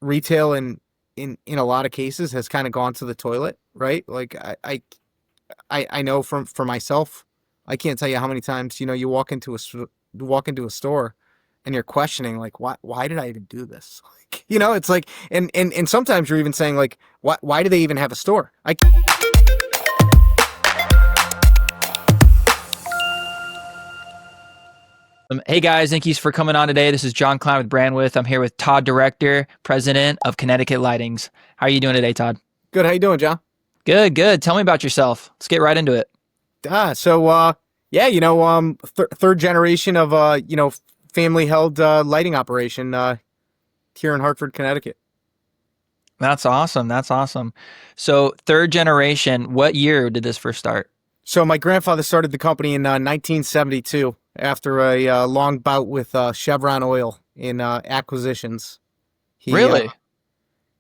retail in a lot of cases has kind of gone to the toilet, right? Like I know for myself, I can't tell you how many times, you walk into a store and you're questioning like, why did I even do this? Like, it's like, and sometimes you're even saying like, why do they even have a store? Hey guys, thank you for coming on today. This is John Klein with Brandwidth. I'm here with Todd Director, President of Connecticut Lightings. How are you doing today, Todd? Good. How you doing, John? Good, good. Tell me about yourself. Let's get right into it. Yeah, third generation of, family held, lighting operation, here in Hartford, Connecticut. That's awesome. That's awesome. So, third generation, what year did this first start? So my grandfather started the company in 1972 after a long bout with Chevron Oil in acquisitions. He, Really?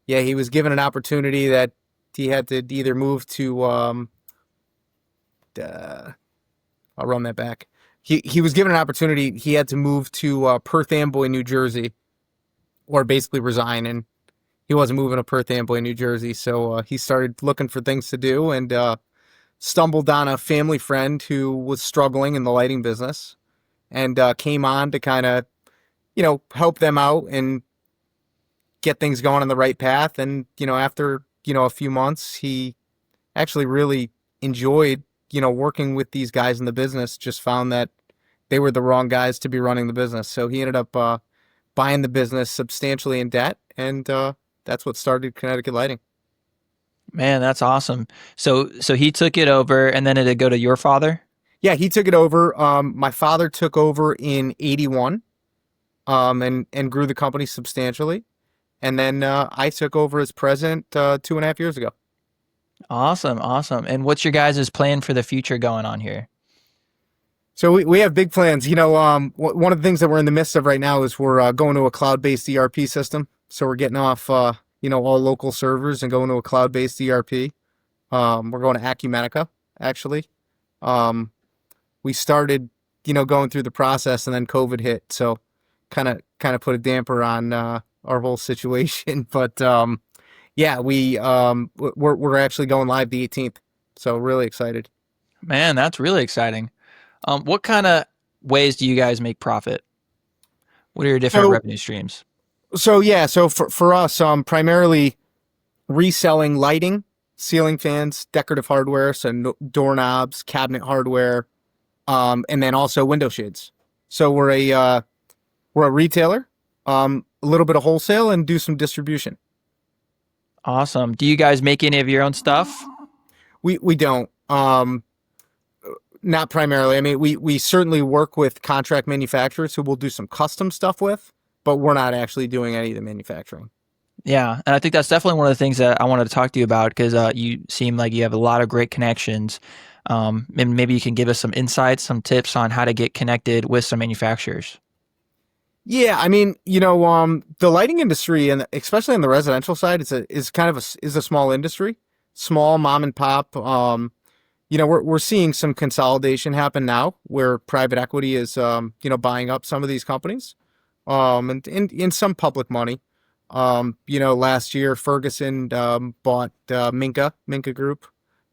yeah, he was given an opportunity that he had to either move to. I'll run that back. He was given an opportunity. He had to move to Perth Amboy, New Jersey, or basically resign, and he wasn't moving to Perth Amboy, New Jersey. So he started looking for things to do and stumbled on a family friend who was struggling in the lighting business and came on to kind of, help them out and get things going on the right path. And, after, a few months, he actually really enjoyed, working with these guys in the business, just found that they were the wrong guys to be running the business. So he ended up buying the business substantially in debt. And that's what started Connecticut Lighting. Man, that's awesome. So he took it over, and then did it go to your father? Yeah, he took it over. My father took over in 81, and grew the company substantially. And then I took over as president 2.5 years ago. Awesome, awesome. And what's your guys' plan for the future going on here? So we have big plans. One of the things that we're in the midst of right now is we're going to a cloud-based ERP system. So we're getting off, all local servers and going to a cloud-based ERP. We're going to Acumatica, actually. We started, going through the process, and then COVID hit. So kind of put a damper on our whole situation. But yeah, we're actually going live the 18th. So really excited. Man, that's really exciting. What kind of ways do you guys make profit? What are your different So revenue streams? so for us, primarily reselling lighting, ceiling fans, decorative hardware, so doorknobs, cabinet hardware, and then also window shades. So we're a retailer, a little bit of wholesale, and do some distribution. Awesome. Do you guys make any of your own stuff? We don't. Not primarily. I mean, we certainly work with contract manufacturers who we'll do some custom stuff with, but we're not actually doing any of the manufacturing. Yeah, and I think that's definitely one of the things that I wanted to talk to you about because you seem like you have a lot of great connections. And maybe you can give us some insights, some tips on how to get connected with some manufacturers. Yeah, I mean, the lighting industry, and especially on the residential side, is kind of is a small industry, small mom and pop. We're seeing some consolidation happen now, where private equity is buying up some of these companies, and in some public money. Last year Ferguson bought Minka Group.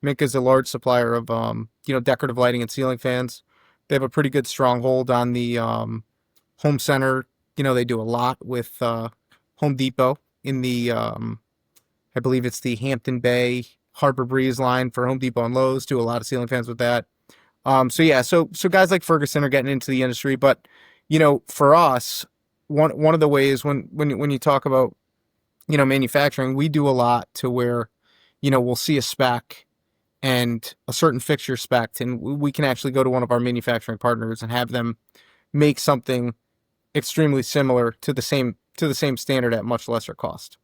Minka is a large supplier of decorative lighting and ceiling fans. They have a pretty good stronghold on the home center. They do a lot with Home Depot in the I believe it's the Hampton Bay Harbor Breeze line for Home Depot and Lowe's. Do a lot of ceiling fans with that. So guys like Ferguson are getting into the industry, but for us, one of the ways when you talk about manufacturing, we do a lot to where we'll see a spec and a certain fixture spec, and we can actually go to one of our manufacturing partners and have them make something extremely similar to the same standard at much lesser cost.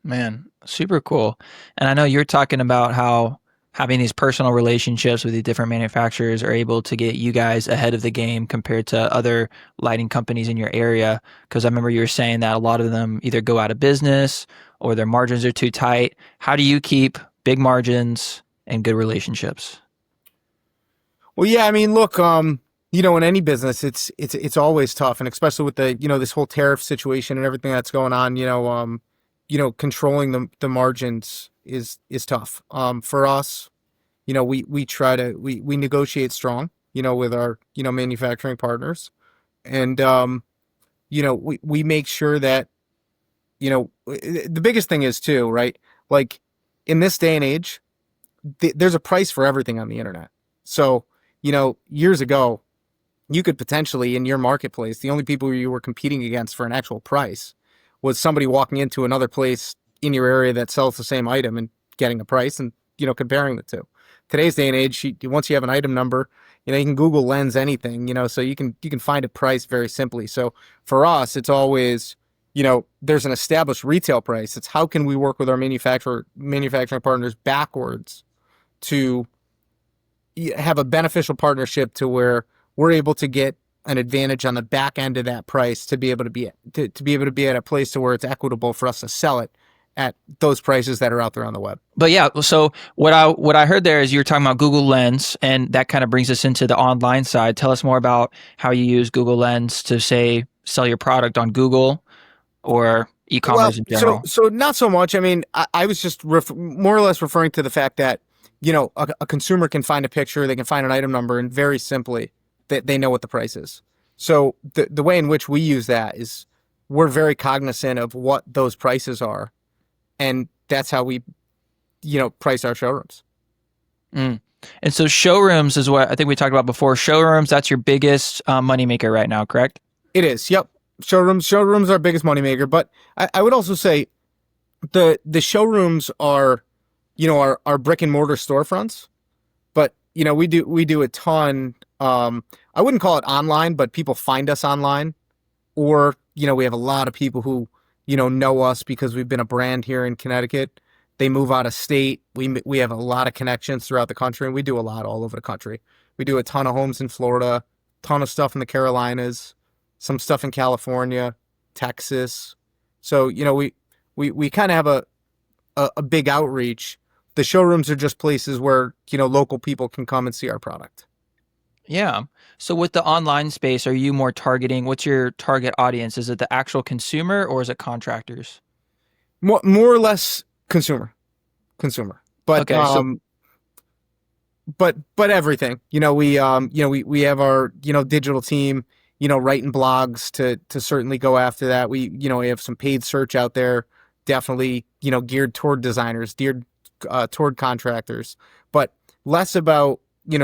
Man, super cool. And I know you're talking about how having these personal relationships with the different manufacturers are able to get you guys ahead of the game compared to other lighting companies in your area. Because I remember you were saying that a lot of them either go out of business or their margins are too tight. How do you keep big margins and good relationships? Well, yeah, I mean, look, in any business, it's always tough, and especially with the this whole tariff situation and everything that's going on. controlling the margins is tough. For us, we try to we negotiate strong, with our manufacturing partners, and we make sure that the biggest thing is too, right? Like in this day and age, there's a price for everything on the internet. So years ago, you could potentially in your marketplace, the only people you were competing against for an actual price was somebody walking into another place in your area that sells the same item and getting a price and comparing the two. Today's day and age, once you have an item number, you can Google Lens anything, so you can find a price very simply. So for us, it's always there's an established retail price. It's how can we work with our manufacturing partners backwards to have a beneficial partnership to where we're able to get an advantage on the back end of that price to be able to be at a place to where it's equitable for us to sell it at those prices that are out there on the web. But yeah, so what I heard there is you're talking about Google Lens, and that kind of brings us into the online side. Tell us more about how you use Google Lens to say sell your product on Google or Well, e-commerce in so general. so not so much. I mean, I was just more or less referring to the fact that a consumer can find a picture, they can find an item number, and very simply they know what the price is. So the way in which we use that is we're very cognizant of what those prices are, and that's how we price our showrooms. Mm. And so showrooms is what I think we talked about before. Showrooms, that's your biggest moneymaker right now, correct? It is. Yep. Showrooms are our biggest moneymaker, but I would also say the showrooms are our brick and mortar storefronts, but we do a ton. I wouldn't call it online, but people find us online, or we have a lot of people who know us because we've been a brand here in Connecticut. They move out of state. We have a lot of connections throughout the country, and we do a lot all over the country. We do a ton of homes in Florida, ton of stuff in the Carolinas, some stuff in California, Texas. So we kind of have a big outreach. The showrooms are just places where local people can come and see our product. Yeah. So with the online space, are you more targeting, what's your target audience? Is it the actual consumer or is it contractors? More or less consumer, but Okay. So everything. We have our digital team writing blogs to certainly go after that. We have some paid search out there, definitely geared toward designers, geared toward contractors, but less about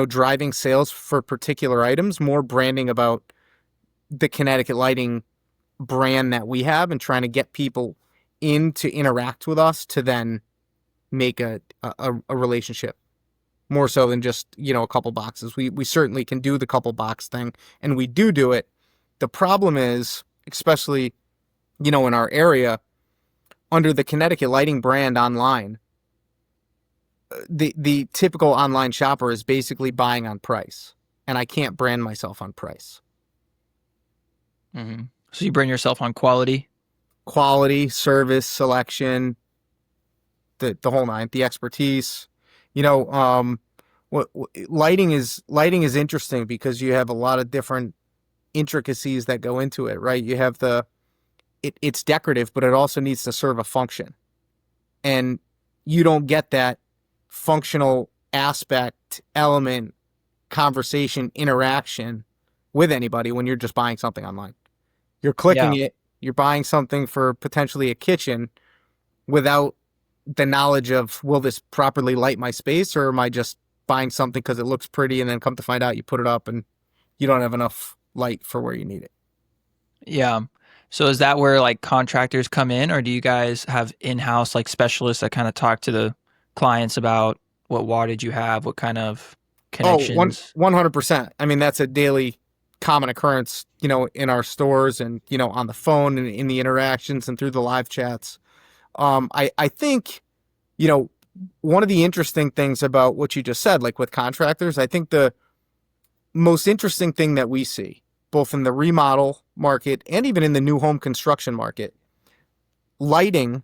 driving sales for particular items, more branding about the Connecticut lighting brand that we have and trying to get people in to interact with us to then make a relationship more so than just a couple boxes. We certainly can do the couple box thing, and we do it. The problem is, especially in our area, under the Connecticut lighting brand online, the typical online shopper is basically buying on price, and I can't brand myself on price. so you brand yourself on quality. Quality, service, selection, the whole nine, the expertise. What lighting is interesting because you have a lot of different intricacies that go into it, right? You have it's decorative, but it also needs to serve a function, and you don't get that functional aspect, element, conversation, interaction with anybody when you're just buying something online. You're clicking Yeah. it, you're buying something for potentially a kitchen without the knowledge of, will this properly light my space, or am I just buying something because it looks pretty and then come to find out you put it up and you don't have enough light for where you need it. Yeah. So is that where like contractors come in, or do you guys have in-house like specialists that kind of talk to the clients about what wattage you have, what kind of Oh, connections? 100%. I mean, that's a daily common occurrence, in our stores and, on the phone and in the interactions and through the live chats. I think, one of the interesting things about what you just said, like with contractors, I think the most interesting thing that we see, both in the remodel market and even in the new home construction market, lighting,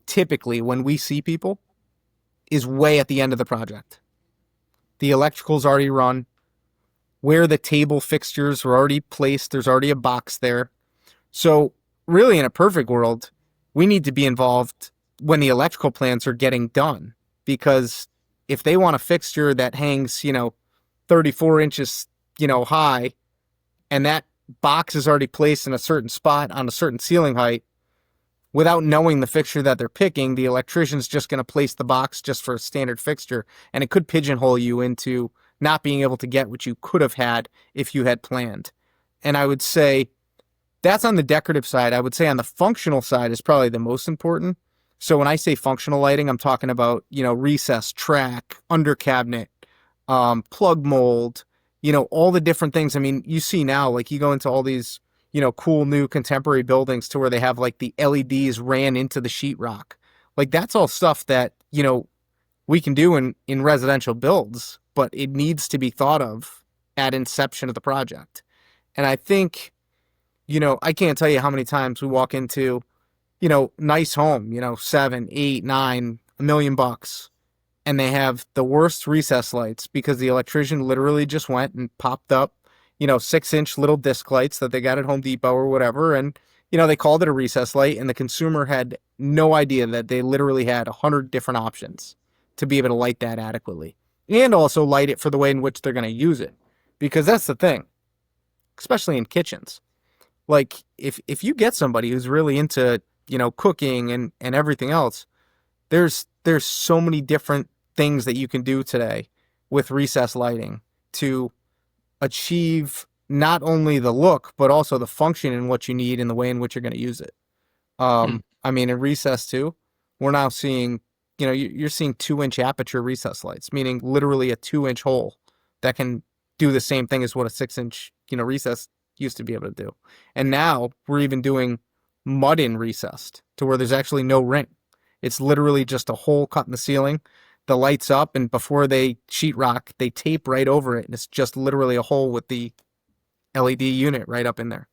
typically when we see people, is way at the end of the project. The electrical's already run. Where the table fixtures are already placed, there's already a box there. So really, in a perfect world, we need to be involved when the electrical plans are getting done, because if they want a fixture that hangs, 34 inches, high, and that box is already placed in a certain spot on a certain ceiling height, without knowing the fixture that they're picking, the electrician's just going to place the box just for a standard fixture, and it could pigeonhole you into not being able to get what you could have had if you had planned. And I would say that's on the decorative side. I would say on the functional side is probably the most important. So when I say functional lighting, I'm talking about, recess, track, under cabinet, plug mold, all the different things. I mean, you see now, like you go into all these, cool new contemporary buildings to where they have like the LEDs ran into the sheetrock. Like that's all stuff that, we can do in residential builds, but it needs to be thought of at inception of the project. And I think, I can't tell you how many times we walk into, nice home, 7, 8, 9, $1 million, and they have the worst recess lights because the electrician literally just went and popped up, 6-inch little disc lights that they got at Home Depot or whatever. And, they called it a recess light, and the consumer had no idea that they literally had 100 different options to be able to light that adequately and also light it for the way in which they're going to use it. Because that's the thing, especially in kitchens. Like if you get somebody who's really into, cooking and everything else, there's so many different things that you can do today with recess lighting to achieve not only the look, but also the function and what you need and the way in which you're going to use it. Hmm. I mean, in recess too, we're now seeing, you're seeing 2-inch aperture recess lights, meaning literally a 2-inch hole that can do the same thing as what a 6-inch, recess used to be able to do. And now we're even doing mud in recessed to where there's actually no ring. It's literally just a hole cut in the ceiling. The light's up, and before they sheetrock, they tape right over it, and it's just literally a hole with the LED unit right up in there.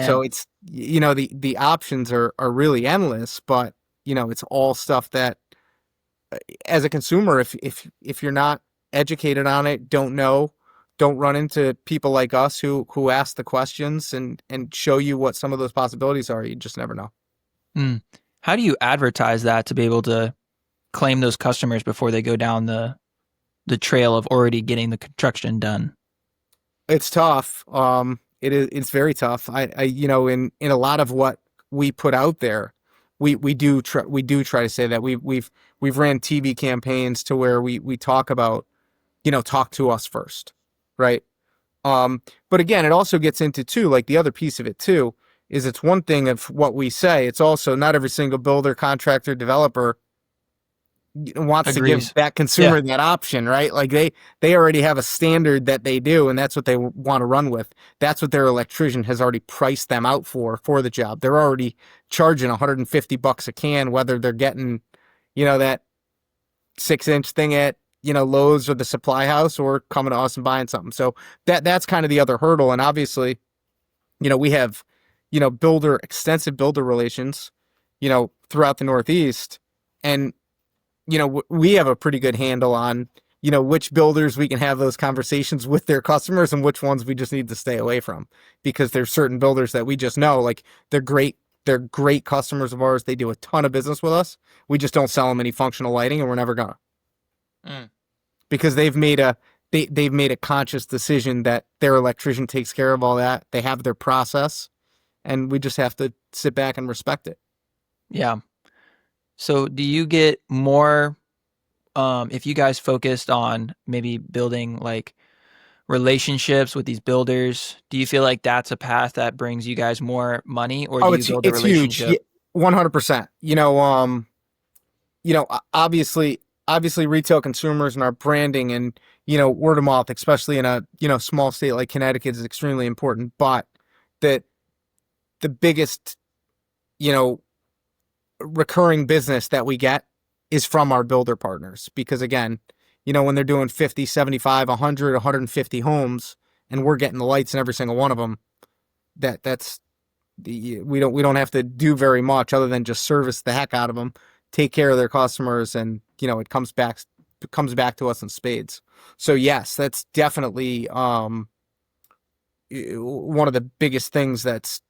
So Man, it's, the options are really endless, but it's all stuff that as a consumer, if you're not educated on it, don't know, don't run into people like us who ask the questions and show you what some of those possibilities are, you just never know. hmm. How do you advertise that to be able to claim those customers before they go down the trail of already getting the construction done? It's tough. It's very tough. In a lot of what we put out there, we do try to say that we've ran TV campaigns to where we talk about, talk to us first, right? But again, it also gets into too, like the other piece of it too, is it's one thing of what we say. It's also not every single builder, contractor, developer wants to give Agrees. that Yeah. consumer that option, right? Like they already have a standard that they do, and that's what they want to run with. That's what their electrician has already priced them out for the job. They're already charging $150 a can, whether they're getting, that 6-inch thing at, Lowe's or the supply house, or coming to us and buying something. So that's kind of the other hurdle. And obviously, we have, extensive builder relations, throughout the Northeast. And we have a pretty good handle on, which builders we can have those conversations with their customers and which ones we just need to stay away from, because there's certain builders that we just know, like they're great. They're great customers of ours. They do a ton of business with us. We just don't sell them any functional lighting, and we're never gonna, Mm. because they've made a conscious decision that their electrician takes care of all that. They have their process, and we just have to sit back and respect it. Yeah. So do you get more if you guys focused on maybe building like relationships with these builders, do you feel like that's a path that brings you guys more money, or do Oh, you it's build a it's huge. relationship? 100%. Obviously retail consumers and our branding and, word of mouth, especially in a, small state like Connecticut, is extremely important. But the the biggest, you know, recurring business that we get is from our builder partners. Because again, when they're doing 50, 75, 100, 150 homes, and we're getting the lights in every single one of them, that's we don't have to do very much other than just service the heck out of them, take care of their customers, and it comes back to us in spades. So yes, that's definitely one of the biggest things that's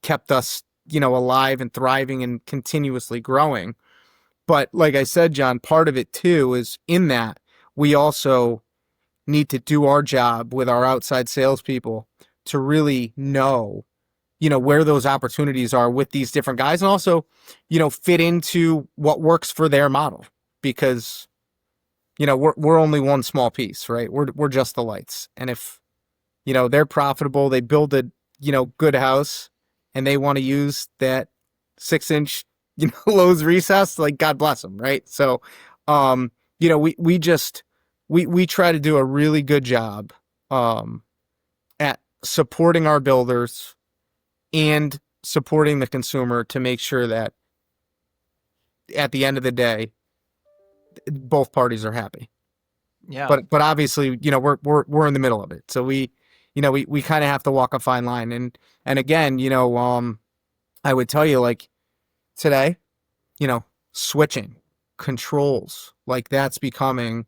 kept us alive and thriving and continuously growing. But like I said, John, part of it too is in that we also need to do our job with our outside salespeople to really know, where those opportunities are with these different guys, and also, fit into what works for their model, because, we're only one small piece, right? We're just the lights. And if, they're profitable, they build a, good house, and they want to use that 6-inch, Lowe's recess, like, God bless them, right? So, we just, we try to do a really good job, at supporting our builders and supporting the consumer to make sure that at the end of the day, both parties are happy. Yeah. But obviously, we're in the middle of it. So we kind of have to walk a fine line. And again, I would tell you, like, today, switching controls, like, that's becoming,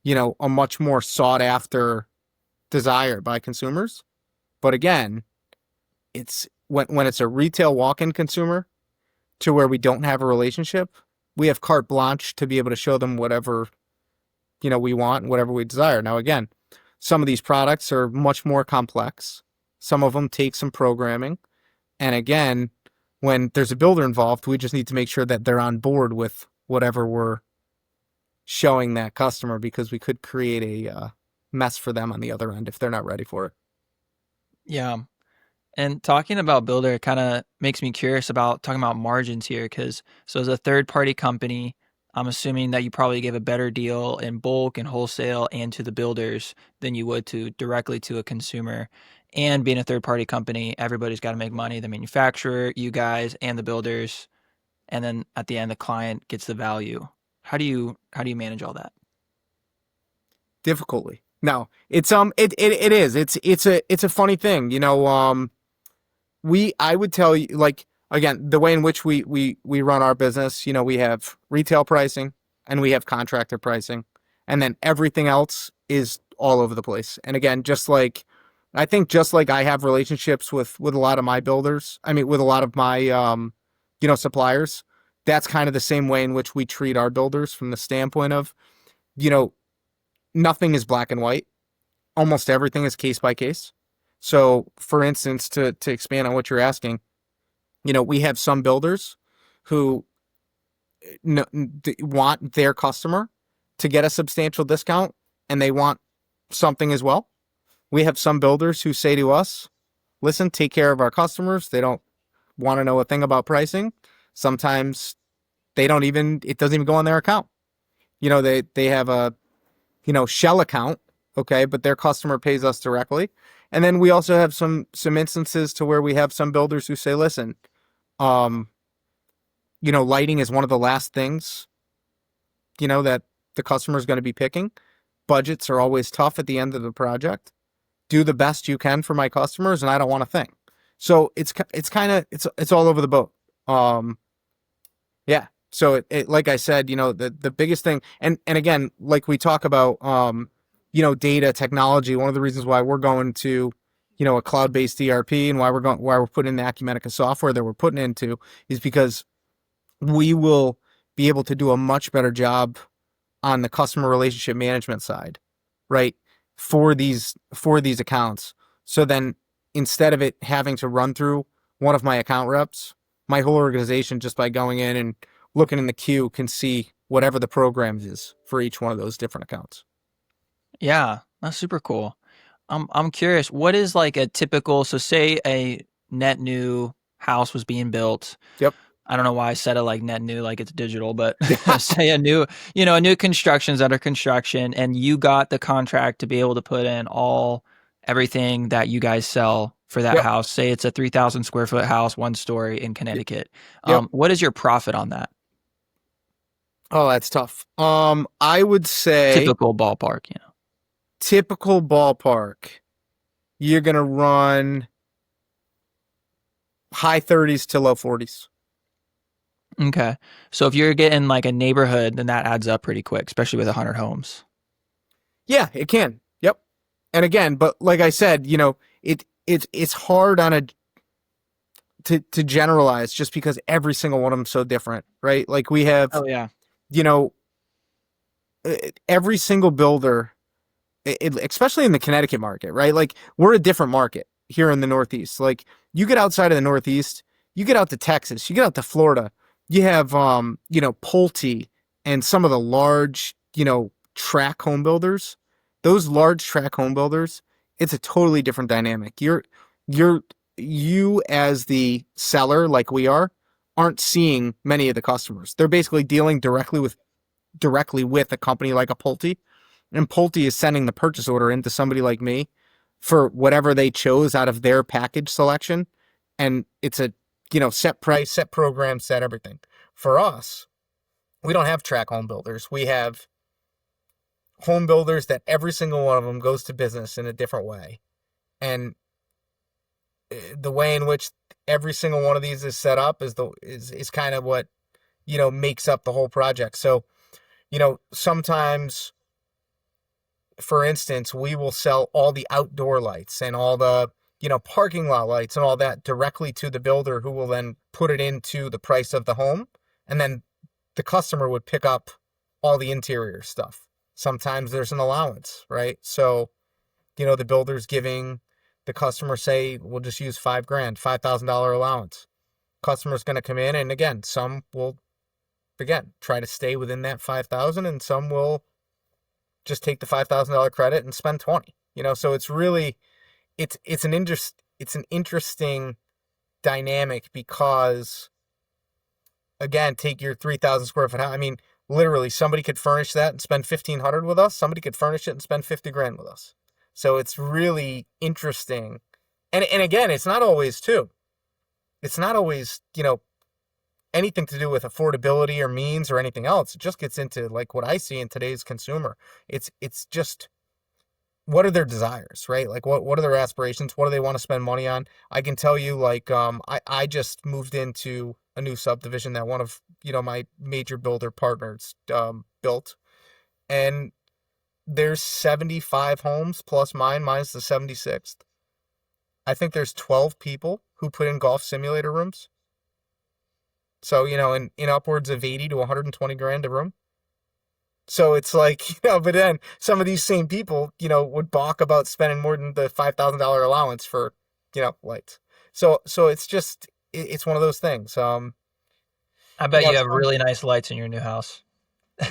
a much more sought after desire by consumers. But again, it's when it's a retail walk-in consumer to where we don't have a relationship, we have carte blanche to be able to show them whatever, we want and whatever we desire. Now, again, some of these products are much more complex. Some of them take some programming. And again, when there's a builder involved, we just need to make sure that they're on board with whatever we're showing that customer, because we could create a mess for them on the other end if they're not ready for it. Yeah. And talking about builder, it kind of makes me curious about talking about margins here. Because so as a third party company, I'm assuming that you probably give a better deal in bulk and wholesale and to the builders than you would to directly to a consumer. And being a third party company, everybody's got to make money, the manufacturer, you guys, and the builders. And then at the end, the client gets the value. How do you manage all that? Difficultly. No, it is. It's a funny thing. I would tell you, like, again, the way in which we run our business, we have retail pricing and we have contractor pricing, and then everything else is all over the place. And again, just like I have relationships with a lot of my builders, I mean, with a lot of my, suppliers, that's kind of the same way in which we treat our builders, from the standpoint of, you know, nothing is black and white. Almost everything is case by case. So, for instance, to expand on what you're asking, we have some builders who want their customer to get a substantial discount, and they want something as well. We have some builders who say to us, listen, take care of our customers. They don't want to know a thing about pricing. Sometimes it doesn't even go on their account. They have a, shell account, okay, but their customer pays us directly. And then we also have some instances to where we have some builders who say, listen, lighting is one of the last things, that the customer is going to be picking. Budgets are always tough at the end of the project. Do the best you can for my customers, and I don't want a thing. So it's all over the boat. Yeah. So it like I said, the biggest thing, and again, like we talk about, data technology. One of the reasons why we're going to, a cloud-based ERP, and why we're putting in the Acumatica software that we're putting into, is because we will be able to do a much better job on the customer relationship management side, right? For these accounts. So then, instead of it having to run through one of my account reps, my whole organization, just by going in and looking in the queue, can see whatever the program is for each one of those different accounts. Yeah, that's super cool. I'm curious, what is like a typical, so say a net new house was being built. Yep. I don't know why I said it like net new, like it's digital, but say a new construction's under construction, and you got the contract to be able to put in everything that you guys sell for that Yep. house. Say it's a 3,000 square foot house, 1 story in Connecticut. Yep. What is your profit on that? Oh, that's tough. I would say Typical ballpark, typical ballpark, you're gonna run high 30s to low 40s. Okay. So if you're getting like a neighborhood, then that adds up pretty quick, especially with 100 homes. Yeah, it can. Yep. And again, but like I said, it's hard on to generalize just because every single one of them is so different, right? Like we have, Oh yeah. you know, every single builder, especially in the Connecticut market, right? Like we're a different market here in the Northeast. Like you get outside of the Northeast, you get out to Texas, you get out to Florida, you have, Pulte and some of the large, track home builders. Those large track home builders, it's a totally different dynamic. You're, you as the seller, like we are, aren't seeing many of the customers. They're basically dealing directly with a company like a Pulte, and Pulte is sending the purchase order into somebody like me for whatever they chose out of their package selection. And it's a, set price, set program, set everything. For us, we don't have track home builders. We have home builders that every single one of them goes to business in a different way. And the way in which every single one of these is set up is kind of what, makes up the whole project. So, sometimes, for instance, we will sell all the outdoor lights and all the, parking lot lights and all that directly to the builder, who will then put it into the price of the home. And then the customer would pick up all the interior stuff. Sometimes there's an allowance, right? So, the builder's giving the customer, say, we'll just use $5,000, $5,000 allowance. Customer's going to come in, and again, some will, again, try to stay within that 5,000, and some will just take the $5,000 credit and spend 20. So it's really, it's an interesting dynamic, because again, take your 3,000 square foot house. I mean, literally, somebody could furnish that and spend 1,500 with us. Somebody could furnish it and spend 50 grand with us. So it's really interesting. And again, it's not always anything to do with affordability or means or anything else. It just gets into like what I see in today's consumer. It's just, what are their desires, right? Like what are their aspirations? What do they want to spend money on? I can tell you, like, I just moved into a new subdivision that one of, my major builder partners, built, and there's 75 homes plus mine. Mine's the 76th. I think there's 12 people who put in golf simulator rooms. So, in upwards of 80 to 120 grand a room. So it's like, but then some of these same people, would balk about spending more than the $5,000 allowance for, lights. So it's just, it's one of those things. I bet you have Some, really nice lights in your new house.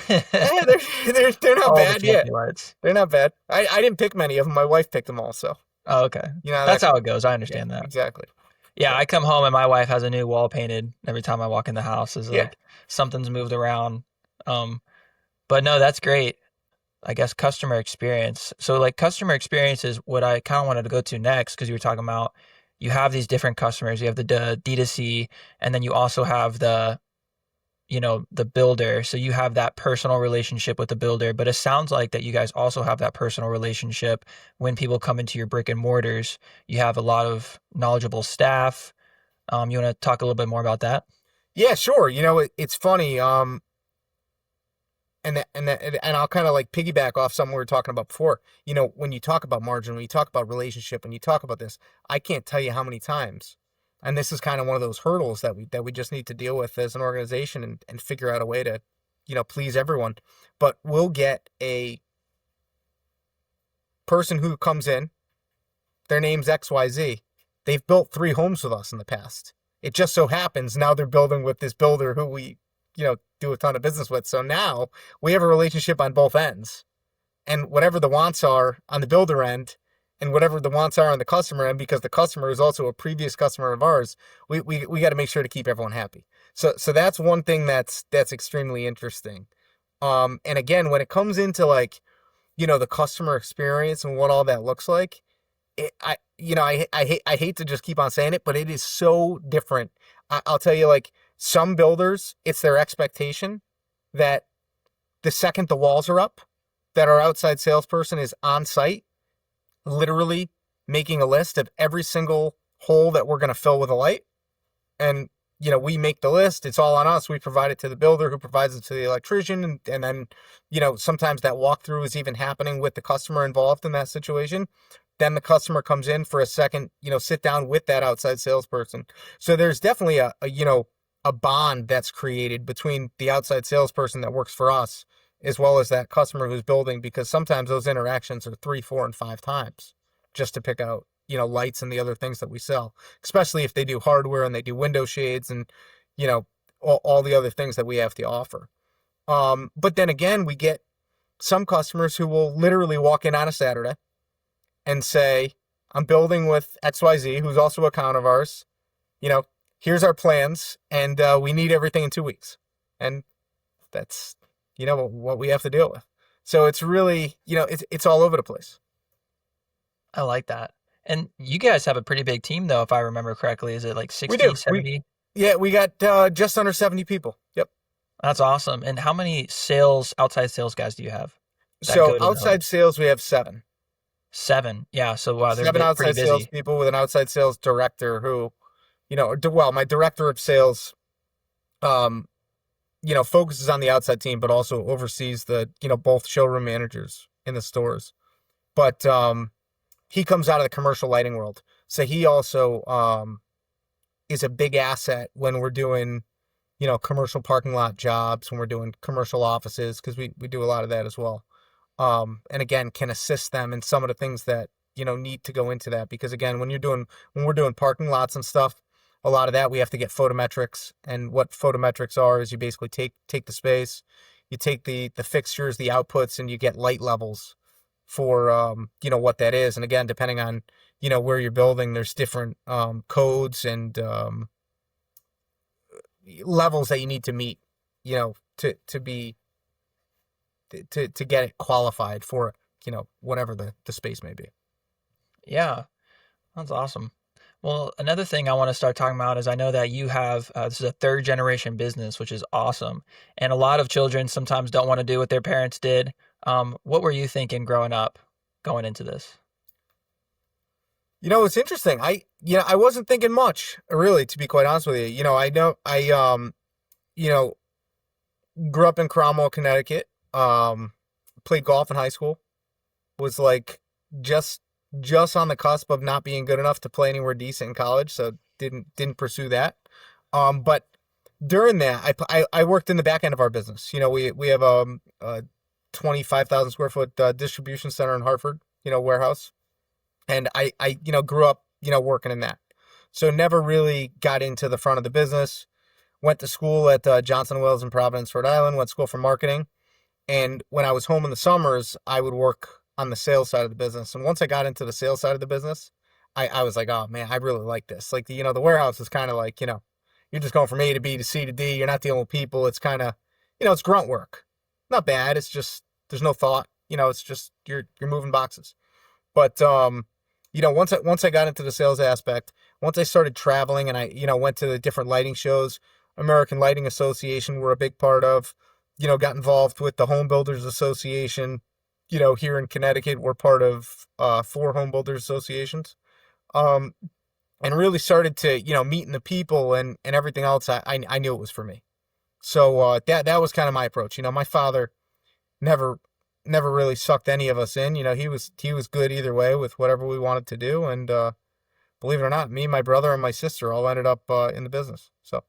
yeah, they're not All the bad. Yeah, fancy lights. they're not bad. I didn't pick many of them. My wife picked them all. So, Oh, okay. that That's how it goes. I yeah, understand that. exactly. Yeah, So, I come home and my wife has a new wall painted every time I walk in the house. Is yeah. like something's moved around. Um, but no, that's great. I guess customer experience. So like customer experience is what I kind of wanted to go to next, because you were talking about you have these different customers. You have the D2C, and then you also have the builder. So you have that personal relationship with the builder, but it sounds like that you guys also have that personal relationship when people come into your brick and mortars. You have a lot of knowledgeable staff. You want to talk a little bit more about that? Yeah, sure. It's funny. And I'll kind of like piggyback off something we were talking about before. When you talk about margin, when you talk about relationship, when you talk about this, I can't tell you how many times. And this is kind of one of those hurdles that we just need to deal with as an organization, and figure out a way to, please everyone. But we'll get a person who comes in, their name's XYZ. They've built 3 homes with us in the past. It just so happens now they're building with this builder who we, do a ton of business with. So now we have a relationship on both ends. And whatever the wants are on the builder end, and whatever the wants are on the customer end, because the customer is also a previous customer of ours, we got to make sure to keep everyone happy. So that's one thing that's extremely interesting. And again, when it comes into like, the customer experience and what all that looks like, I hate to just keep on saying it, but it is so different. I'll tell you, like, some builders, it's their expectation that the second the walls are up, that our outside salesperson is on site, literally making a list of every single hole that we're going to fill with a light. And, we make the list. It's all on us. We provide it to the builder, who provides it to the electrician. And then, sometimes that walkthrough is even happening with the customer involved in that situation. then the customer comes in for a second, sit down with that outside salesperson. So there's definitely a bond that's created between the outside salesperson that works for us as well as that customer who's building, because sometimes those interactions are 3, 4, and 5 times just to pick out, lights and the other things that we sell, especially if they do hardware and they do window shades and, you know, all the other things that we have to offer. But then again, we get some customers who will literally walk in on a Saturday and say, I'm building with XYZ, who's also a client of ours. Here's our plans, and we need everything in 2 weeks. And that's, what we have to deal with. So it's really, it's all over the place. I like that. And you guys have a pretty big team, though, if I remember correctly. Is it like We 60, do. 70? Yeah, we got just under 70 people. Yep. That's awesome. And how many outside sales guys do you have that So go to the outside sales, we have 7. 7? Yeah. So wow, they're 7 pretty outside sales busy. people with an outside sales director who, well, my director of sales, um, focuses on the outside team, but also oversees the, both showroom managers in the stores. But he comes out of the commercial lighting world. So he also is a big asset when we're doing, commercial parking lot jobs, when we're doing commercial offices, because we do a lot of that as well. And again, can assist them in some of the things that, need to go into that. Because again, when we're doing parking lots and stuff, a lot of that we have to get photometrics. And what photometrics are is you basically take the space, you take the fixtures, the outputs, and you get light levels for, what that is. And again, depending on, where you're building, there's different codes and levels that you need to meet, to be to get it qualified for, whatever the space may be. Yeah, that's awesome. Well, another thing I want to start talking about is I know that you have this is a third generation business, which is awesome. And a lot of children sometimes don't want to do what their parents did. What were you thinking growing up, going into this? It's interesting. I wasn't thinking much, really, to be quite honest with you. I know you know, grew up in Cromwell, Connecticut. Played golf in high school. Was like just just on the cusp of not being good enough to play anywhere decent in college, so didn't pursue that. But during that, I worked in the back end of our business. We have a 25,000 square foot distribution center in Hartford, warehouse, and I grew up working in that, so never really got into the front of the business. Went to school at Johnson Wales in Providence, Rhode Island. Went to school for marketing. And when I was home in the summers, I would work on the sales side of the business. And once I got into the sales side of the business, I was like, oh man, I really like this. Like, the warehouse is kind of like, you're just going from A to B to C to D. You're not dealing with people. It's kind of, it's grunt work. Not bad. It's just, there's no thought. It's just, you're moving boxes. But, once I got into the sales aspect, once I started traveling and I, went to the different lighting shows, American Lighting Association were a big part of, got involved with the Home Builders Association. Here in Connecticut, we're part of 4 home builders associations. Um, and really started to, meeting the people and everything else. I knew it was for me. So that was kind of my approach. My father never never really sucked any of us in. He was good either way with whatever we wanted to do. And believe it or not, me, my brother, and my sister all ended up in the business. So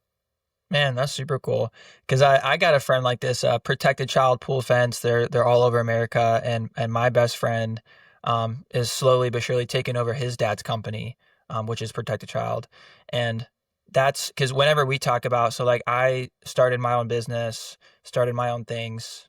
Man, that's super cool. Because I got a friend like this, protected child pool fence. They're all over America, and my best friend is slowly but surely taking over his dad's company, which is Protected Child, and that's because whenever we talk about, so like I started my own business, started my own things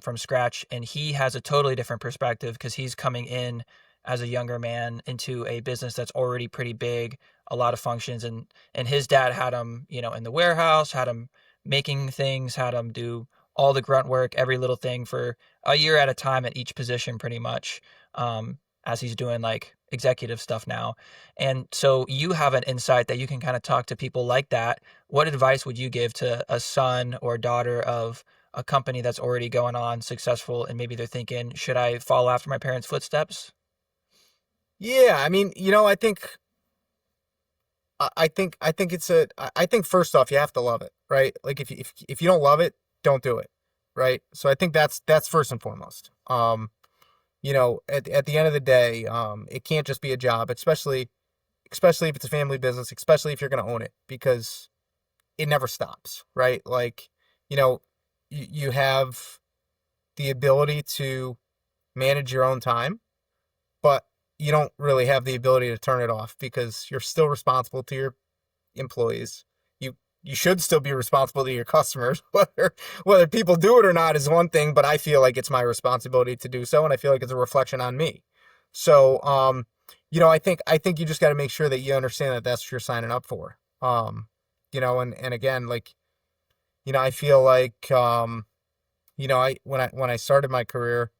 from scratch, and he has a totally different perspective because he's coming in as a younger man into a business that's already pretty big, a lot of functions, and his dad had him, in the warehouse, had him making things, had him do all the grunt work, every little thing for a year at a time at each position, pretty much, as he's doing like executive stuff now. And so you have an insight that you can kind of talk to people like that. What advice would you give to a son or daughter of a company that's already going on successful and maybe they're thinking, should I follow after my parents' footsteps? yeah, I mean, I think it's I think first off, you have to love it, right? Like if you don't love it, don't do it, right? So I think that's first and foremost. at the end of the day, it can't just be a job, especially if it's a family business, especially if you're going to own it, because it never stops, right? Like, you know, you have the ability to manage your own time, but you don't really have the ability to turn it off because you're still responsible to your employees. You should still be responsible to your customers. Whether people do it or not is one thing, but I feel like it's my responsibility to do so, and I feel like it's a reflection on me. So, I think you just got to make sure that you understand that that's what you're signing up for. And again, like, I feel like, when I started my career,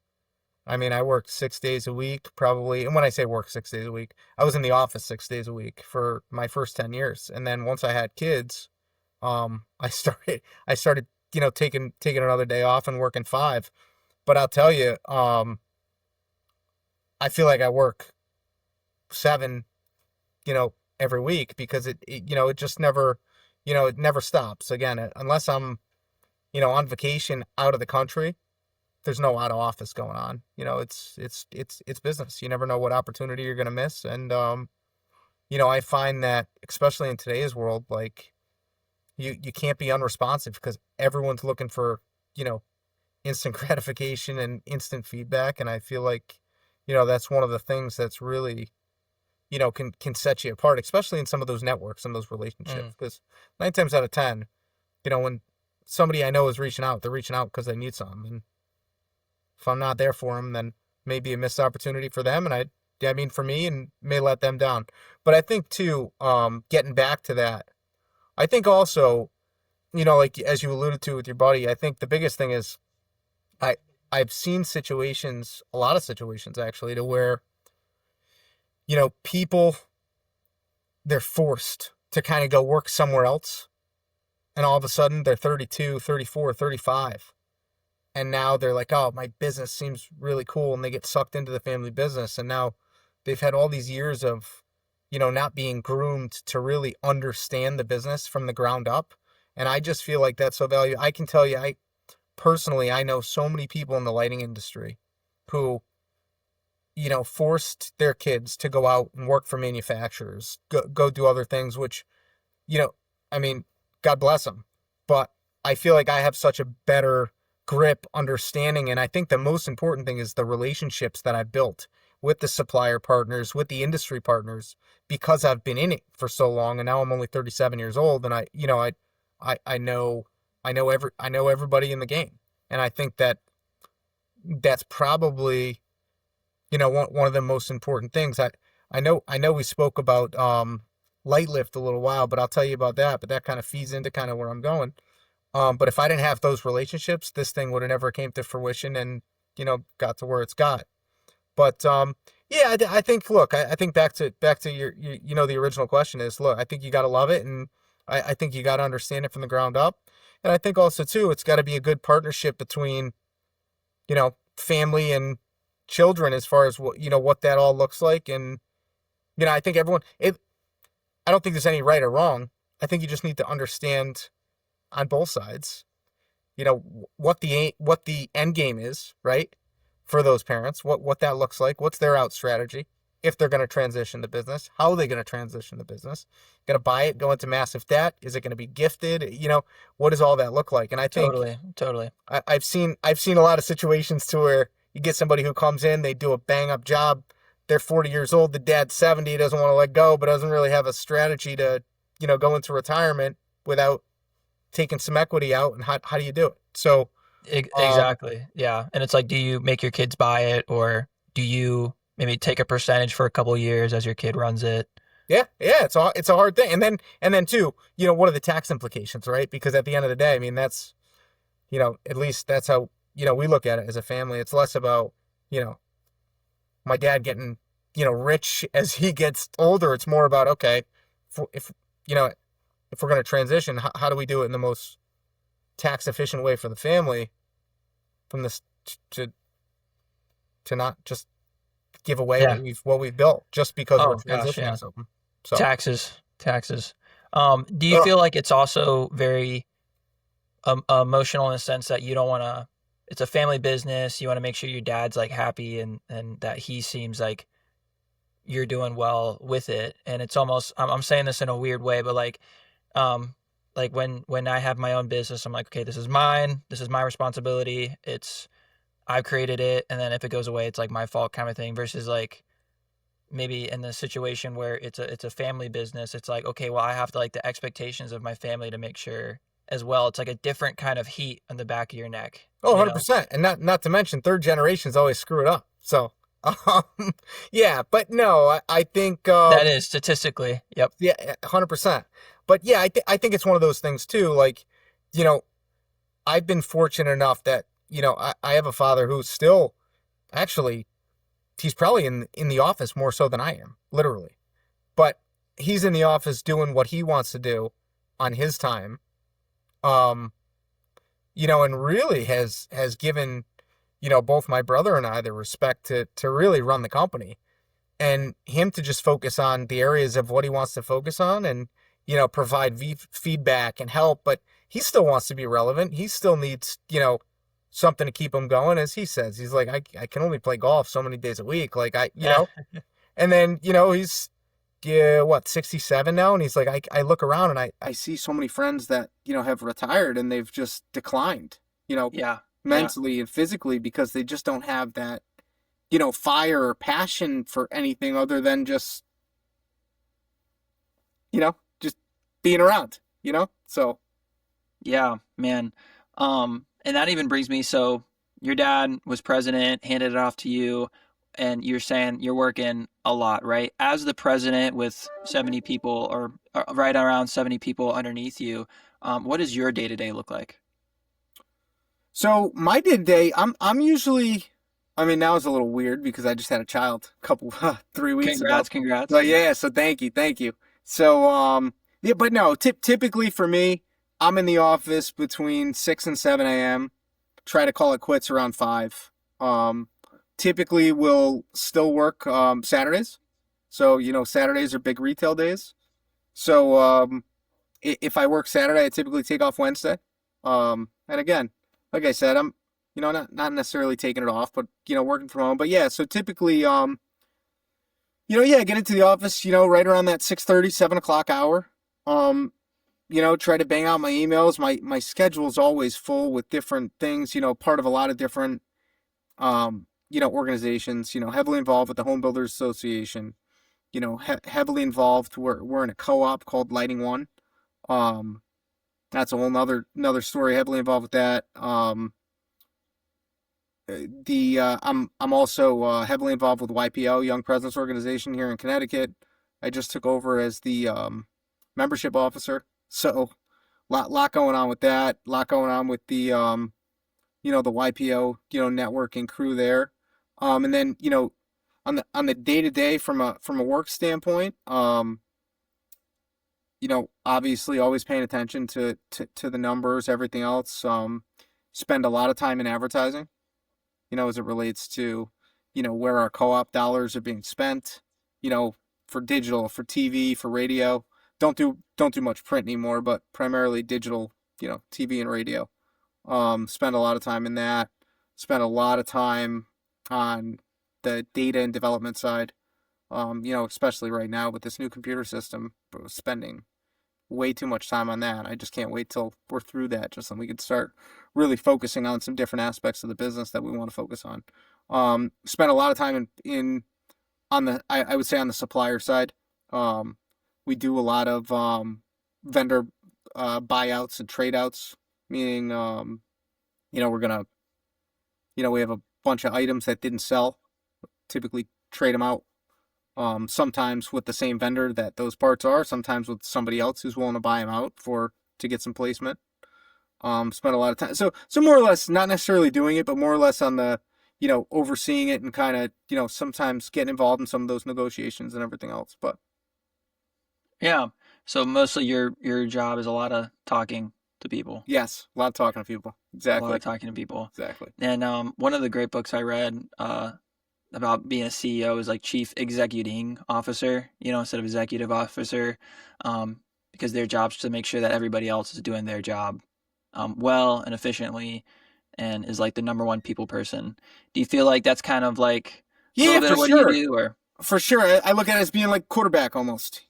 I mean, I worked 6 days a week, probably. And when I say work 6 days a week, I was in the office 6 days a week for my first 10 years. And then once I had kids, I started, taking another day off and working five. But I'll tell you, I feel like I work seven, every week because it just never, it never stops. Again, unless I'm, on vacation out of the country, there's no out of office going on. It's business. You never know what opportunity you're going to miss. And, I find that especially in today's world, like you can't be unresponsive because everyone's looking for, you know, instant gratification and instant feedback. And I feel like, that's one of the things that's really, can set you apart, especially in some of those networks and those relationships. Mm. Because 9 times out of 10, when somebody I know is reaching out, they're reaching out because they need something. And if I'm not there for them, then maybe a missed opportunity for them. And I mean, for me, and may let them down. But I think too, getting back to that, I think also, like as you alluded to with your buddy, I think the biggest thing is I I've seen situations, a lot of situations actually, to where, people, they're forced to kind of go work somewhere else, and all of a sudden they're 32, 34, 35, and now they're like, oh, my business seems really cool, and they get sucked into the family business, and now they've had all these years of, not being groomed to really understand the business from the ground up. And I just feel like that's so valuable. I can tell you, I personally, I know so many people in the lighting industry who, forced their kids to go out and work for manufacturers, go do other things, which, you know, I mean, God bless them. But I feel like I have such a better grip, understanding, and I think the most important thing is the relationships that I've built with the supplier partners, with the industry partners, because I've been in it for so long, and now I'm only 37 years old, and I know everybody in the game, and I think that that's probably, one of the most important things. I know we spoke about light lift a little while, but I'll tell you about that. But that kind of feeds into kind of where I'm going. But if I didn't have those relationships, this thing would have never came to fruition and, got to where it's got. But yeah, I think, look, I think back to your, the original question is, look, I think you got to love it, and I think you got to understand it from the ground up. And I think also too, it's got to be a good partnership between, family and children, as far as what that all looks like. And I think I don't think there's any right or wrong. I think you just need to understand on both sides, what the end game is, right? For those parents, what that looks like, what's their out strategy, if they're going to transition the business, how are they going to transition the business, going to buy it, go into massive debt, is it going to be gifted, what does all that look like? And I think Totally, totally. I've seen a lot of situations to where you get somebody who comes in, they do a bang up job, they're 40 years old, the dad's 70, doesn't want to let go, but doesn't really have a strategy to, go into retirement without taking some equity out. And how do you do it? So, um, Exactly. Yeah. And it's like, do you make your kids buy it, or do you maybe take a percentage for a couple of years as your kid runs it? yeah, yeah, it's a hard thing. And then too, what are the tax implications, right? Because at the end of the day, I mean, that's, at least that's how, we look at it as a family. It's less about, you know, my dad getting, rich as he gets older. It's more about, okay, if you know, if we're going to transition, how do we do it in the most tax efficient way for the family, from this to not just give away Yeah. what we've built just because we're Oh gosh, transitioning yeah. something. So, Taxes. Do you ugh. feel like it's also very emotional in the sense that you don't want to? it's a family business. You want to make sure your dad's like happy and that he seems like you're doing well with it. And it's almost, I'm saying this in a weird way, but um, like when I have my own business, I'm like, okay, this is mine. This is my responsibility. I've created it. And then if it goes away, it's like my fault kind of thing versus like, maybe in the situation where it's a family business, it's like, okay, well, I have to like the expectations of my family to make sure as well. It's like a different kind of heat on the back of your neck, Oh, you know? 100%. And not to mention third generations always screw it up. So, yeah, but no, I think, That is statistically, yep. yeah, 100%. But yeah, I think it's one of those things too. Like, you know, I've been fortunate enough that, I have a father who's still actually, he's probably in the office more so than I am, literally. But he's in the office doing what he wants to do on his time. Um, and really has given, both my brother and I the respect to really run the company, and him to just focus on the areas of what he wants to focus on, and provide feedback and help. But he still wants to be relevant. He still needs something to keep him going. As he says, he's like, I can only play golf so many days a week, like and then he's, yeah, what, 67 now, and he's like, I look around and I see so many friends that have retired, and they've just declined, Yeah, yeah, mentally and physically, because they just don't have that fire or passion for anything other than just being around, so. yeah, man. And that even brings me, so your dad was president, handed it off to you, and you're saying you're working a lot, right? As the president with 70 people or right around 70 people underneath you, what does your day to day look like? So my day to day, I'm usually, I mean, now it's a little weird because I just had a child a couple 3 weeks ago. Congrats, So congrats. yeah, so thank you. So yeah, but no, typically for me, I'm in the office between 6 and 7 a.m. Try to call it quits around 5. Um, Typically we'll still work Saturdays. So Saturdays are big retail days. So if I work Saturday, I typically take off Wednesday. And again, like I said, I'm not necessarily taking it off, but working from home. But yeah, so typically yeah, get into the office, right around that 6:30, 7 o'clock hour. Um, try to bang out my emails. My schedule's always full with different things, part of a lot of different organizations, heavily involved with the Home Builders Association, heavily involved. We're in a co-op called Lighting One. Um, that's a whole another story. Heavily involved with that. The I'm also heavily involved with YPO, Young Presidents Organization here in Connecticut. I just took over as the membership officer, so lot going on with that. Lot going on with the the YPO networking crew there. And then on the day to day from a work standpoint, obviously always paying attention to the numbers, everything else. Spend a lot of time in advertising, as it relates to, where our co-op dollars are being spent, for digital, for TV, for radio. Don't do much print anymore, but primarily digital, TV and radio. Spend a lot of time in that. Spend a lot of time on the data and development side. Especially right now with this new computer system, spending way too much time on that. I just can't wait till we're through that, just so we can start really focusing on some different aspects of the business that we want to focus on. Spent a lot of time in on the I would say on the supplier side. We do a lot of vendor buyouts and trade outs, meaning we're gonna we have a bunch of items that didn't sell, typically trade them out. Sometimes with the same vendor that those parts are, sometimes with somebody else who's willing to buy them out to get some placement. Spent a lot of time. So more or less, not necessarily doing it, but more or less on the, overseeing it and kind of, sometimes getting involved in some of those negotiations and everything else. But Yeah. So mostly your job is a lot of talking to people, yes, a lot of talking to people. a lot Exactly. of talking to people. Exactly. And one of the great books I read about being a CEO is like chief executing officer, instead of executive officer, because their job's to make sure that everybody else is doing their job well and efficiently. and is like the number one people person. Do you feel like that's kind of like a Yeah, little bit for of what you sure. do, or? For sure. I look at it as being like quarterback almost.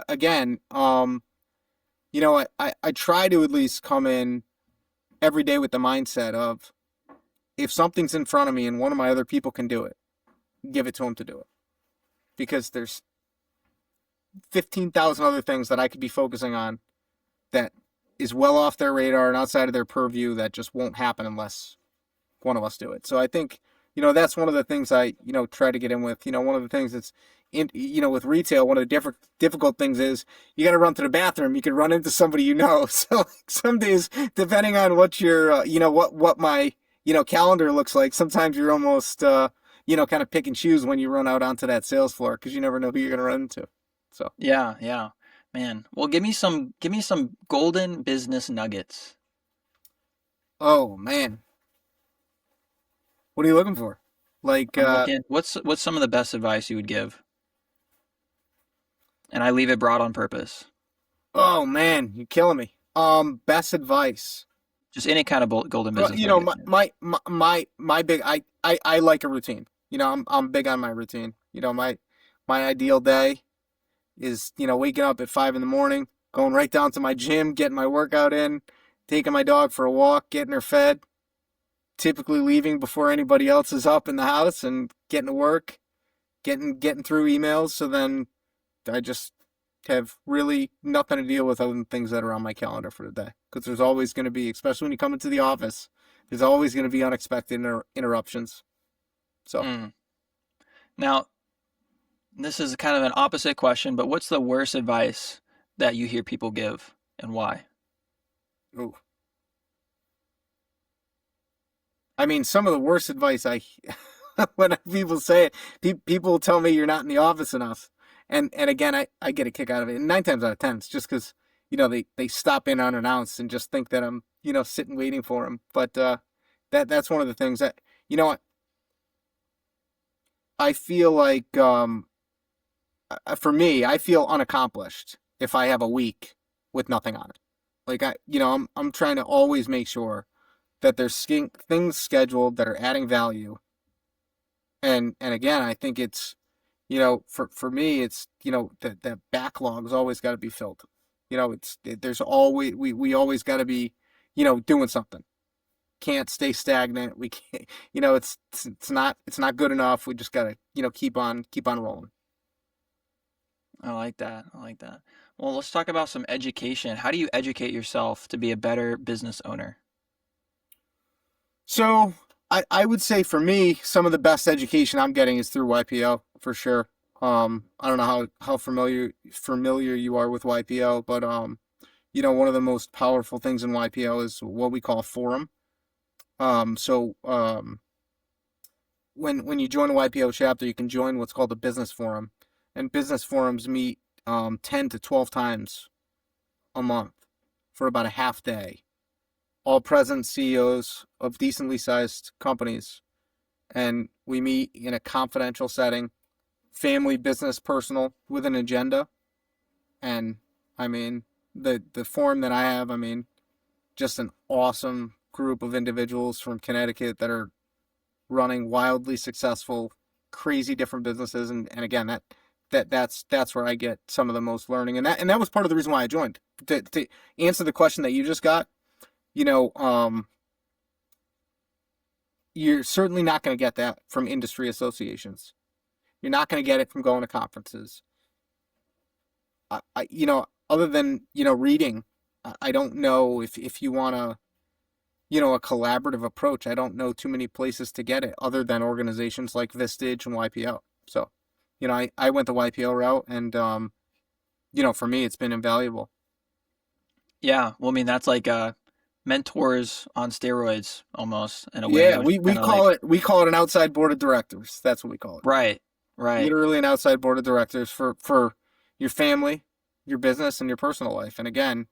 Again, I try to at least come in every day with the mindset of if something's in front of me and one of my other people can do it, give it to them to do it. Because there's 15,000 other things that I could be focusing on that is well off their radar and outside of their purview that just won't happen unless one of us do it. So I think, that's one of the things I, try to get in with. One of the things that's with retail, one of the difficult things is you got to run to the bathroom. You can run into somebody, So like, some days, depending on what your, what my, calendar looks like, sometimes you're almost, kind of pick and choose when you run out onto that sales floor because you never know who you're going to run into. So, Yeah, yeah. Man. Well, give me some golden business nuggets. oh man, what are you looking for? Like, I'm looking. What's some of the best advice you would give? And I leave it broad on purpose. oh man, you're killing me. Best advice. Just any kind of golden Well, business nugget. my big I like a routine. I'm big on my routine. My ideal day is, waking up at 5 in the morning, going right down to my gym, getting my workout in, taking my dog for a walk, getting her fed, typically leaving before anybody else is up in the house and getting to work, getting through emails. So then I just have really nothing to deal with other than things that are on my calendar for the day. Because there's always going to be, especially when you come into the office, there's always going to be unexpected interruptions. So, Mm. Now, this is kind of an opposite question, but what's the worst advice that you hear people give and why? ooh. I mean, some of the worst advice when people say it, people tell me you're not in the office enough. And again, I get a kick out of it. And 9 times out of 10, it's just because, they stop in unannounced and just think that I'm, sitting waiting for them. But that's one of the things that, what I feel like, for me, I feel unaccomplished if I have a week with nothing on it. Like I'm trying to always make sure that there's things scheduled that are adding value. And again, I think it's, for me, it's, the backlog's always got to be filled. There's always, we always got to be, doing something. Can't stay stagnant. We can't, it's not good enough. We just got to, keep on rolling. I like that. I like that. Well, let's talk about some education. How do you educate yourself to be a better business owner? So I would say for me, some of the best education I'm getting is through YPO for sure. I don't know how familiar you are with YPO, but one of the most powerful things in YPO is what we call forum. So when you join a YPO chapter, you can join what's called a business forum, and business forums meet 10 to 12 times a month for about a half day. All present CEOs of decently sized companies, and we meet in a confidential setting, family, business, personal, with an agenda. And I mean, the forum that I have, I mean, just an awesome group of individuals from Connecticut that are running wildly successful, crazy different businesses. And again, that's where I get some of the most learning. And that was part of the reason why I joined. To answer the question that you just got, you know, um, you're certainly not going to get that from industry associations. You're not going to get it from going to conferences. Other than, reading, I don't know if you want to, a collaborative approach. I don't know too many places to get it other than organizations like Vistage and YPO. So, I went the YPO route and, for me, it's been invaluable. Yeah, well, I mean, that's like mentors on steroids almost in a way, Yeah, which is we kind of call like, it an outside board of directors. That's what we call it. right, right. Literally an outside board of directors for your family, your business, and your personal life. And again,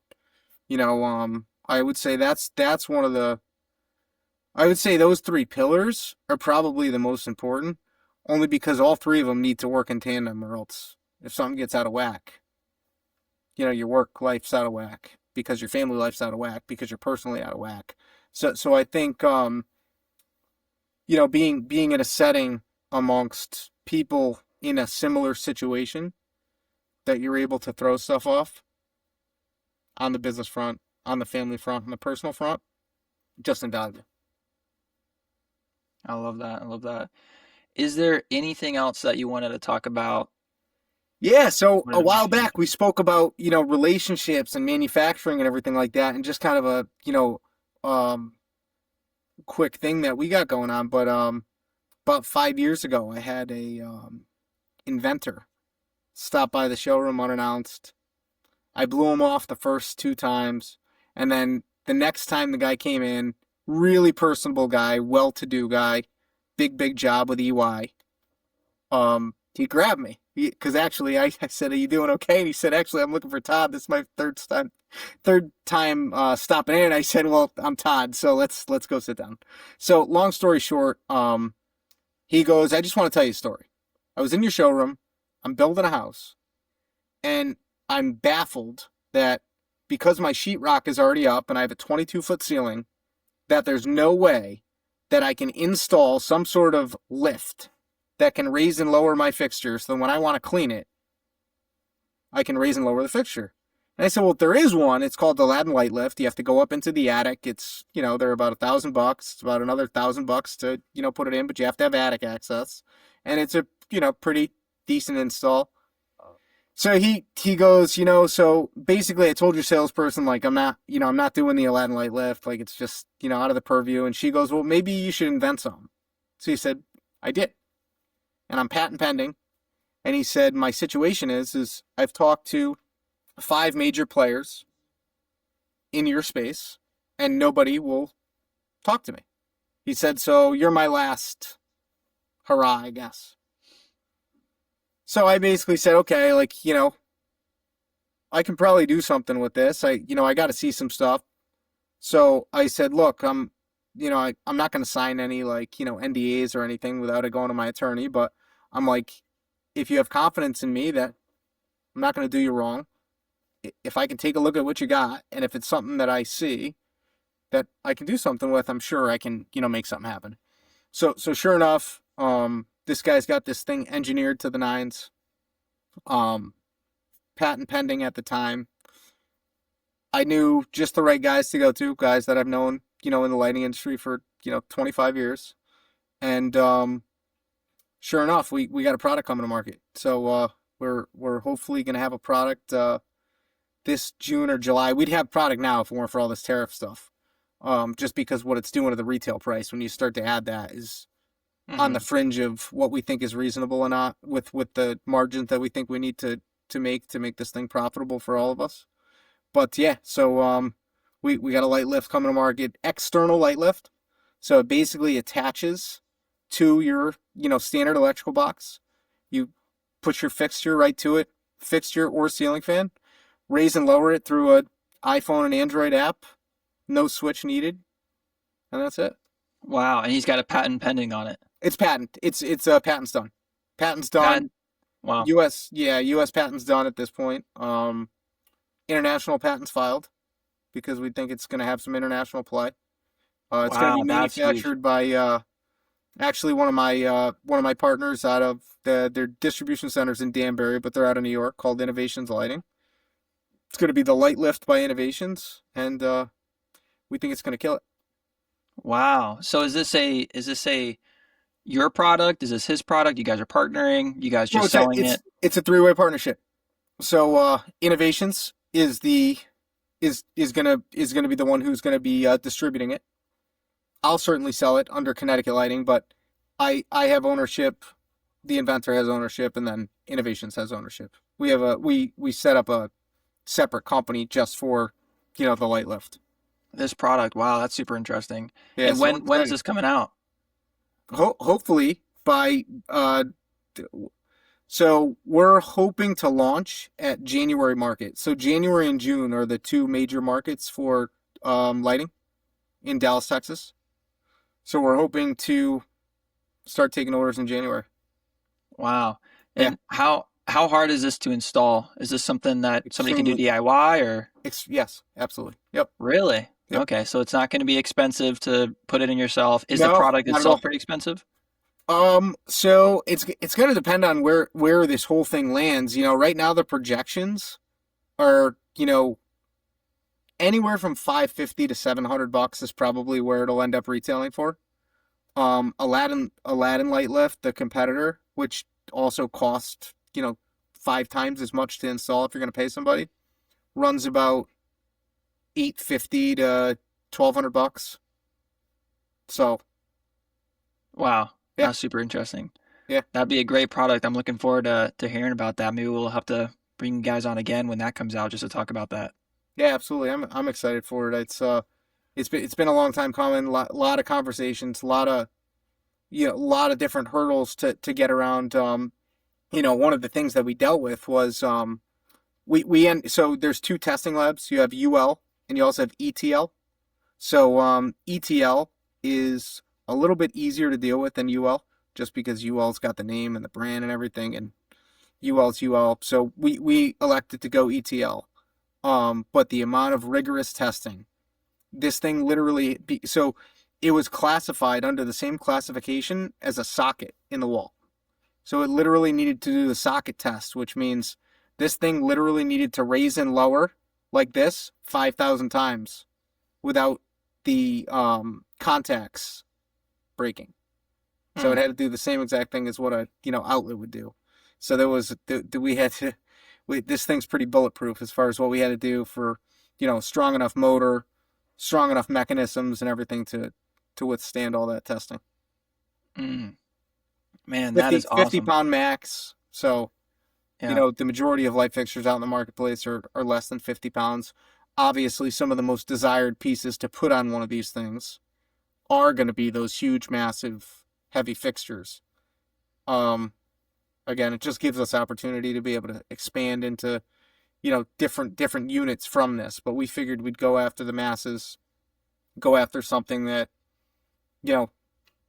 I would say that's one of the I would say those three pillars are probably the most important, only because all three of them need to work in tandem, or else if something gets out of whack, your work life's out of whack because your family life's out of whack because you're personally out of whack. So I think being in a setting amongst people in a similar situation that you're able to throw stuff off on the business front, on the family front, on the personal front, just invaluable. I love that. I love that. Is there anything else that you wanted to talk about? Yeah, so Wanted a to make while sure you- back we spoke about, relationships and manufacturing and everything like that, and just kind of a, um, quick thing that we got going on. But about 5 years ago, I had a inventor stop by the showroom unannounced. I blew him off the first two times, and then the next time the guy came in, really personable guy, well-to-do guy, big job with EY. He grabbed me because actually I said, "Are you doing okay?" And he said, "Actually, I'm looking for Todd. This is my third time stopping in." And I said, "Well, I'm Todd, so let's go sit down." So long story short, he goes, "I just want to tell you a story. I was in your showroom. I'm building a house, and I'm baffled that because my sheetrock is already up and I have a 22-foot ceiling, that there's no way that I can install some sort of lift that can raise and lower my fixture so when I want to clean it, I can raise and lower the fixture." And I said, "Well, there is one. It's called the Aladdin Light Lift. You have to go up into the attic. It's, they're about $1,000. It's about another $1,000 to, put it in, but you have to have attic access. And it's a, pretty decent install." So he goes, so basically I told your salesperson, like, I'm not doing the Aladdin Light Lift. Like, it's just, out of the purview. And she goes, "Well, maybe you should invent something." So he said, "I did. And I'm patent pending." And he said, "My situation is I've talked to 5 major players in your space and nobody will talk to me." He said, "So you're my last hurrah, I guess." So I basically said, "Okay, like, I can probably do something with this. I got to see some stuff." So I said, "Look, I'm not going to sign any, like, NDAs or anything without it going to my attorney, but I'm like, if you have confidence in me that I'm not going to do you wrong, if I can take a look at what you got, and if it's something that I see that I can do something with, I'm sure I can, make something happen." So sure enough, this guy's got this thing engineered to the nines, um, patent pending at the time. I knew just the right guys to go to, guys that I've known, in the lighting industry for, 25 years. And sure enough, we got a product coming to market. So we're hopefully gonna have a product this June or July. We'd have product now if it weren't for all this tariff stuff. Just because what it's doing to the retail price when you start to add that is on the Mhm. fringe of what we think is reasonable or not with the margins that we think we need to make this thing profitable for all of us. But yeah, so we got a light lift coming to market, external light lift. So it basically attaches to your, standard electrical box. You put your fixture right to it, fixture or ceiling fan, raise and lower it through a iPhone and Android app, no switch needed, and that's it. Wow, and he's got a patent pending on it. It's patent. It's patent's done. Patent's Patent. done. Wow. US, yeah, US patent's done at this point. International patents filed because we think it's going to have some international play. It's going to be Wow, that's huge. manufactured by actually one of my partners out of their distribution centers in Danbury, but they're out of New York, called Innovations Lighting. It's going to be the light lift by Innovations, and we think it's going to kill it. Wow. So is this a your product? Is this his product? You guys are partnering? You guys Well, just selling it? it's a three-way partnership. So Innovations is gonna be the one who's gonna be distributing it. I'll certainly sell it under Connecticut Lighting, but I have ownership. The inventor has ownership, and then Innovations has ownership. We set up a separate company just for, the light lift. This product. Wow, that's super interesting. Yeah, And so we're when is excited. this coming out? Hopefully by so we're hoping to launch at January market. So January and June are the two major markets for lighting in Dallas, Texas. So we're hoping to start taking orders in January. Wow. Yeah, And how hard is this to install? Is this something that somebody can do extremely. DIY or Yes, absolutely. Yep. really? Yep. Okay, so it's not going to be expensive to put it in yourself. Is the No, product not at itself all. pretty expensive? So it's going to depend on where this whole thing lands. Right now the projections are, anywhere from 550 to $700 is probably where it'll end up retailing for. Aladdin Light Lift, the competitor, which also costs, 5 times as much to install if you're going to pay somebody, runs about 850 to $1,200. So Wow, yeah, that's super interesting. yeah, That'd be a great product. I'm looking forward to hearing about that. Maybe we'll have to bring you guys on again when that comes out just to talk about that. yeah, absolutely. I'm excited for it. It's been a long time coming. Lot of conversations, a lot of different hurdles to get around. One of the things that we dealt with was so there's two testing labs. You have UL and you also have ETL. So ETL is a little bit easier to deal with than UL, just because UL's got the name and the brand and everything, and UL's UL. So we elected to go ETL. But the amount of rigorous testing, this thing so it was classified under the same classification as a socket in the wall. So it literally needed to do the socket test, which means this thing literally needed to raise and lower like this 5,000 times without the contacts breaking. So it Hmm. had to do the same exact thing as what a outlet would do. So there was we had to this thing's pretty bulletproof as far as what we had to do for strong enough motor, strong enough mechanisms and everything to withstand all that testing. Mm. Man, that 50 is 50 awesome. pound max. So Yeah. the majority of light fixtures out in the marketplace are less than 50 pounds. Obviously, some of the most desired pieces to put on one of these things are going to be those huge, massive, heavy fixtures. Um, Again, it just gives us opportunity to be able to expand into different units from this. But we figured we'd go after the masses, go after something that you know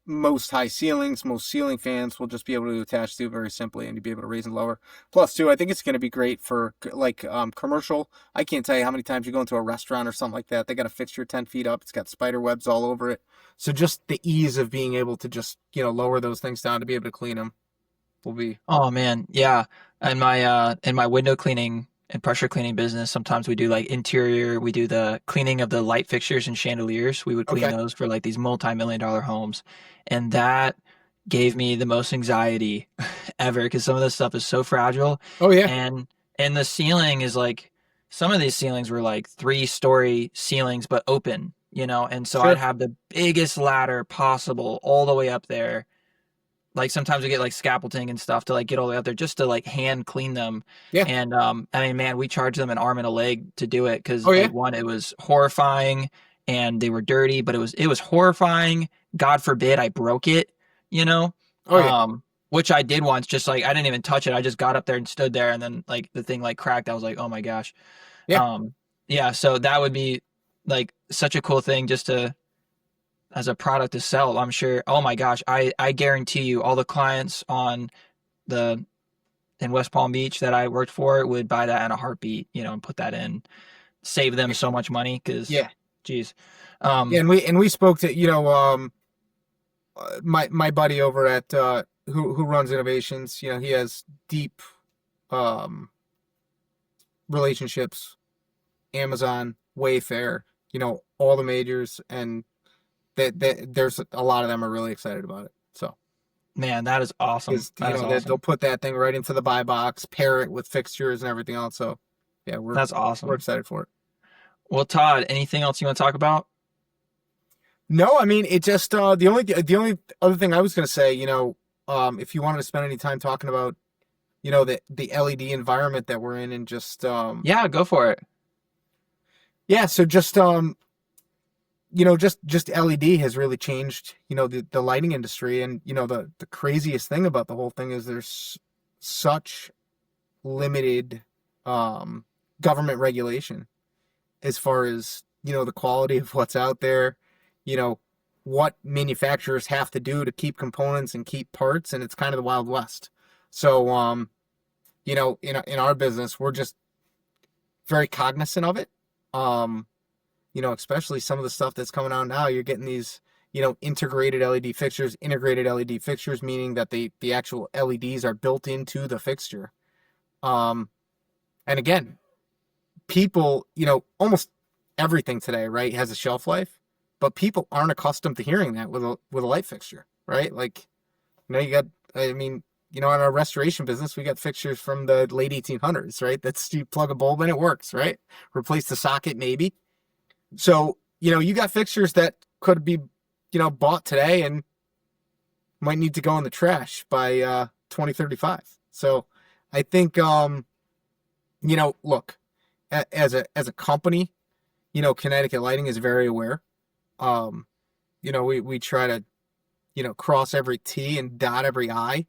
most ceiling fans will just be able to attach to very simply and to be able to raise and lower. Plus, too, I think it's going to be great for like commercial. I can't tell you how many times you go into a restaurant or something like that. They got a fixture 10 feet up. It's got spider webs all over it. So just the ease of being able to just lower those things down to be able to clean them will be Oh man, yeah. In my window cleaning and pressure cleaning business, sometimes we do like interior, we do the cleaning of the light fixtures and chandeliers. We would clean okay. those for like these multi-million dollar homes. And that gave me the most anxiety ever because some of this stuff is so fragile Oh yeah, and the ceiling is like some of these ceilings were like 3-story ceilings but open, and so I'd sure. have the biggest ladder possible all the way up there, like sometimes we get like scaffolding and stuff to like get all the way up there just to like hand clean them. Yeah. And I mean, man, we charged them an arm and a leg to do it Oh because yeah. like one, it was horrifying and they were dirty, but it was horrifying. God forbid I broke it, you know, Oh yeah. which I did once. Just like I didn't even touch it. I just got up there and stood there, and then like the thing like cracked. I was like, oh my gosh. Yeah. Um, yeah, so that would be like such a cool thing just to as a product to sell. I'm sure. Oh my gosh, I guarantee you, all the clients on the in West Palm Beach that I worked for would buy that in a heartbeat, and put that in, save them so much money. Because, Yeah. geez, Yeah. And we spoke to my buddy over at who runs innovations. He has deep um relationships, Amazon, Wayfair, all the majors, and that there's a lot of them are really excited about it. So man, that is awesome. because That is they'll awesome. put that thing right into the buy box, pair it with fixtures and everything else. So yeah, That's we're awesome. excited for it. Well, Todd, anything else you want to talk about? No, I mean it just the only other thing I was gonna say, if you wanted to spend any time talking about the LED environment that we're in and just Yeah, go for it. yeah, so just just LED has really changed, the lighting industry. And, the craziest thing about the whole thing is there's such limited um, government regulation as far as, the quality of what's out there, you know, what manufacturers have to do to keep components and keep parts. And it's kind of the Wild West. So, in our business, we're just very cognizant of it. Um, especially some of the stuff that's coming out now, you're getting these, integrated LED fixtures. Integrated LED fixtures meaning that the actual LEDs are built into the fixture. Um, and again, people, almost everything today, right, has a shelf life, but people aren't accustomed to hearing that with a light fixture, right? Like, you got, I mean, in our restoration business, we got fixtures from the late 1800s, right? That's, you plug a bulb in, it works, right? Replace the socket, maybe. So, you got fixtures that could be, bought today and might need to go in the trash by 2035. So I think, look, as a company, Connecticut Lighting is very aware. We try to, cross every T and dot every I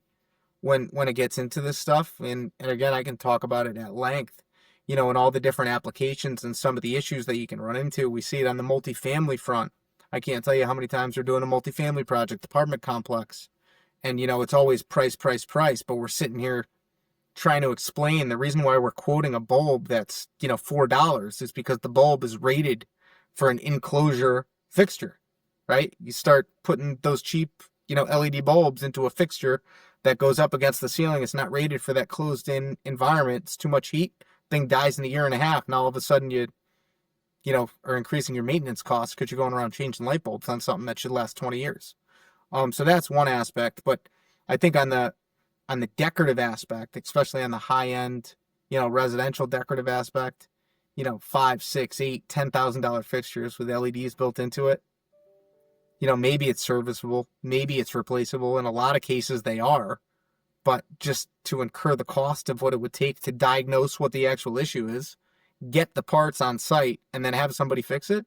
when it gets into this stuff. And again, I can talk about it at length, and all the different applications and some of the issues that you can run into. We see it on the multifamily front. I can't tell you how many times we're doing a multifamily project, apartment complex, and it's always price, price, price, but we're sitting here trying to explain the reason why we're quoting a bulb that's, $4 is because the bulb is rated for an enclosure fixture, right? You start putting those cheap, LED bulbs into a fixture that goes up against the ceiling. It's not rated for that closed in environment. It's too much heat. Thing dies in a year and a half. Now all of a sudden are increasing your maintenance costs because you're going around changing light bulbs on something that should last 20 years. So that's one aspect, but I think on the decorative aspect, especially on the high end, residential decorative aspect, $5, $6, $8, $10,000 fixtures with LEDs built into it. Maybe it's serviceable, maybe it's replaceable. In a lot of cases they are, but just to incur the cost of what it would take to diagnose what the actual issue is, get the parts on site, and then have somebody fix it,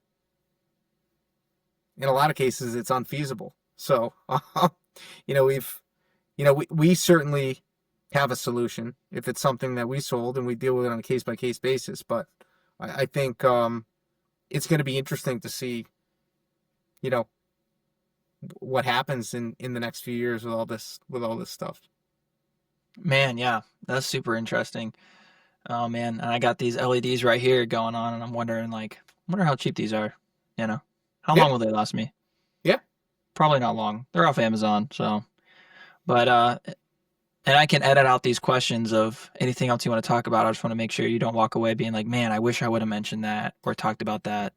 in a lot of cases it's unfeasible. So, we certainly have a solution if it's something that we sold, and we deal with it on a case-by-case basis. But I think it's going to be interesting to see, what happens in the next few years with all this stuff. Man, yeah, that's super interesting. Oh man, and I got these LEDs right here going on, and I'm wondering, like, wonder how cheap these are. How Yeah, long will they last me? yeah. Probably not long. They're off Amazon, so. But and I can edit out these questions of anything else you want to talk about. I just want to make sure you don't walk away being like, man, I wish I would have mentioned that or talked about that.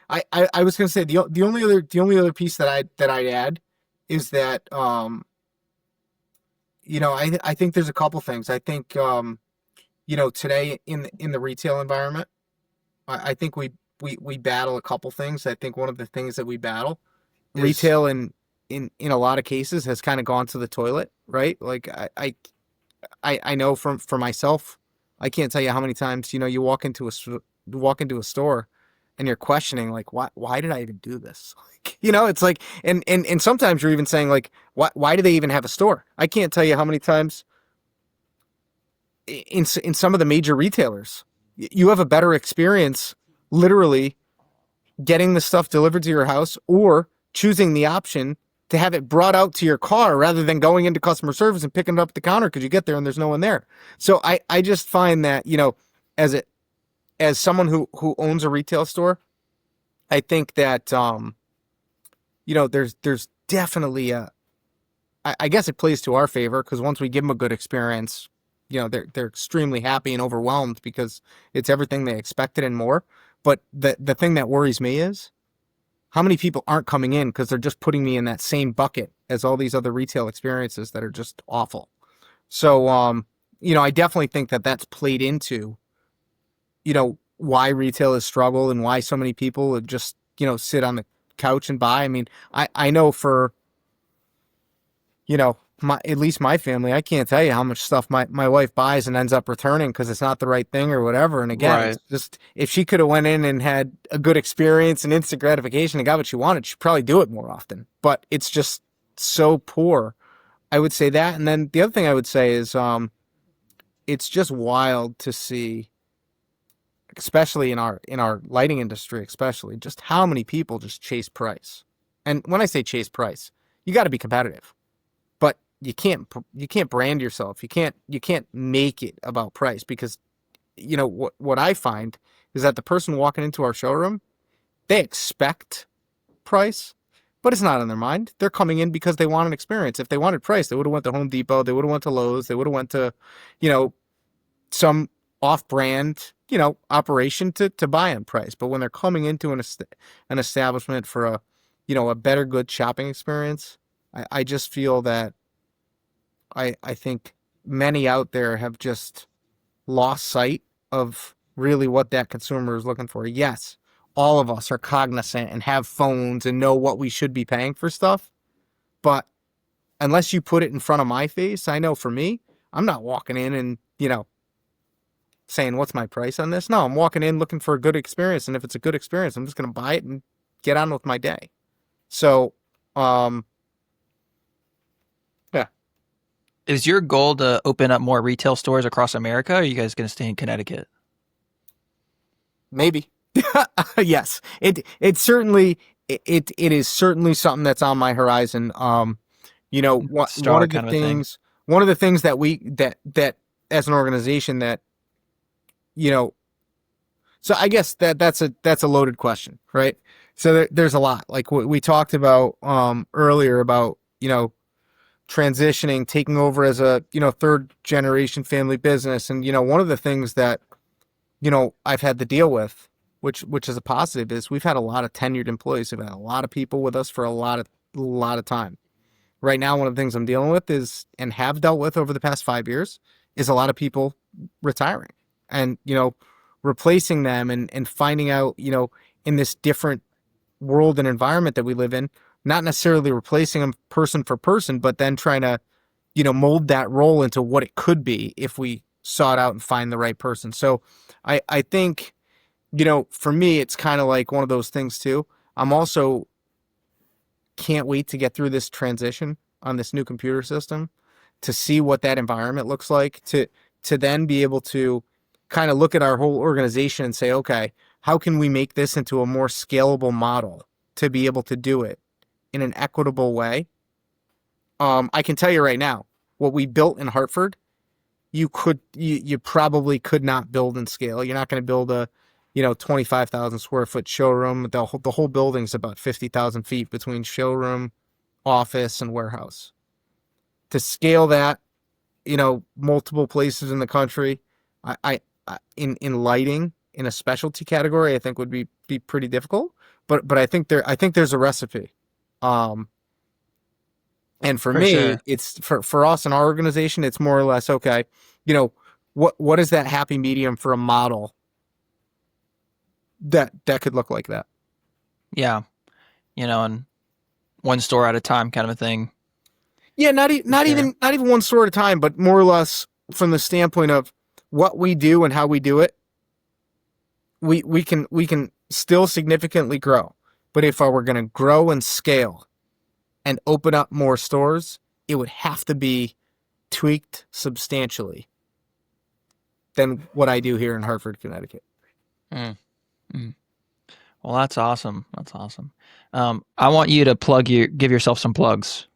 I was gonna say the only other piece that I'd add is that I think there's a couple things. I think today in the retail environment, I think we battle a couple things. I think one of the things that we battle is retail in a lot of cases has kind of gone to the toilet, right? Like I know for myself, I can't tell you how many times, you walk into a store and you're questioning, like, why did I even do this? Like, it's like, and sometimes you're even saying, like, why do they even have a store? I can't tell you how many times in some of the major retailers, you have a better experience literally getting the stuff delivered to your house or choosing the option to have it brought out to your car rather than going into customer service and picking it up at the counter because you get there and there's no one there. So I just find that, as someone who owns a retail store, I think that, there's definitely I guess it plays to our favor because once we give them a good experience, they're extremely happy and overwhelmed because it's everything they expected and more. But the thing that worries me is how many people aren't coming in because they're just putting me in that same bucket as all these other retail experiences that are just awful. So, I definitely think that that's played into, why retail has struggled and why so many people would just, sit on the couch and buy. I mean, I know for, at least my family, I can't tell you how much stuff my wife buys and ends up returning because it's not the right thing or whatever. And again, Right. it's just, if she could have went in and had a good experience and instant gratification and got what she wanted, she'd probably do it more often. But it's just so poor. I would say that. And then the other thing I would say is, it's just wild to see, especially in our lighting industry, especially just how many people just chase price. And when I say chase price, you got to be competitive. But you can't brand yourself. You can't make it about price because what I find is that the person walking into our showroom, they expect price, but it's not on their mind. They're coming in because they want an experience. If they wanted price, they would have went to Home Depot, they would have went to Lowe's, they would have went to, you know, some off-brand, operation to buy on price. But when they're coming into an establishment for a better good shopping experience, I just feel that I think many out there have just lost sight of really what that consumer is looking for. Yes, all of us are cognizant and have phones and know what we should be paying for stuff, but unless you put it in front of my face, I know for me, I'm not walking in and, saying, what's my price on this? No, I'm walking in looking for a good experience. And if it's a good experience, I'm just going to buy it and get on with my day. So, yeah, Is your goal to open up more retail stores across America, or are you guys going to stay in Connecticut? maybe. Yes, it certainly, it is certainly something that's on my horizon. Star kind of a thing. One of the things that that as an organization that, you know, so I guess that's a loaded question, right? So there's a lot. Like we talked about earlier about, transitioning, taking over as a, third generation family business. And, one of the things that, I've had to deal with, which is a positive, is we've had a lot of tenured employees. We've had a lot of people with us for a lot of time. Right now, one of the things I'm dealing with is, and have dealt with over the past 5 years, is a lot of people retiring and, replacing them and finding out, in this different world and environment that we live in, not necessarily replacing them person for person, but then trying to, mold that role into what it could be if we sought out and find the right person. So I think, for me, it's kind of like one of those things too. I'm also can't wait to get through this transition on this new computer system to see what that environment looks like, to then be able to kind of look at our whole organization and say, okay, how can we make this into a more scalable model to be able to do it in an equitable way? I can tell you right now, what we built in Hartford, you probably could not build and scale. You're not going to build a 25,000 square foot showroom. The whole building's about 50,000 feet between showroom, office, and warehouse. To scale that, multiple places in the country, I in lighting in a specialty category, I think would be pretty difficult. But I think there's a recipe. And for me, Sure. it's for us in our organization, it's more or less, okay, what is that happy medium for a model that could look like that? Yeah. And one store at a time kind of a thing. Yeah, not Sure. even one store at a time, but more or less from the standpoint of what we do and how we do it. We can still significantly grow, but if I were going to grow and scale and open up more stores, it would have to be tweaked substantially than what I do here in Hartford, Connecticut. Mm. Mm. Well, that's awesome. That's awesome. I want you to give yourself some plugs.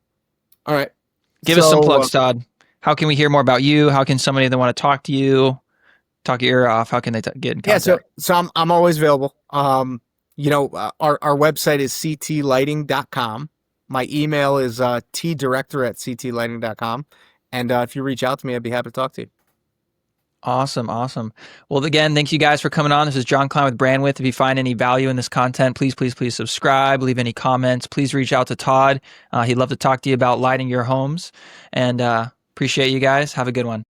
All right. Give us some So, plugs, Todd. How can we hear more about you? How can somebody that want to talk to you, talk your ear off? How can they get in yeah, contact? so I'm always available. Our website is ctlighting.com. My email is tdirector@ctlighting.com. And if you reach out to me, I'd be happy to talk to you. Awesome. Awesome. Well, again, thank you guys for coming on. This is John Klein with Brandwidth. If you find any value in this content, please subscribe, leave any comments. Please reach out to Todd. He'd love to talk to you about lighting your homes. And appreciate you guys. Have a good one.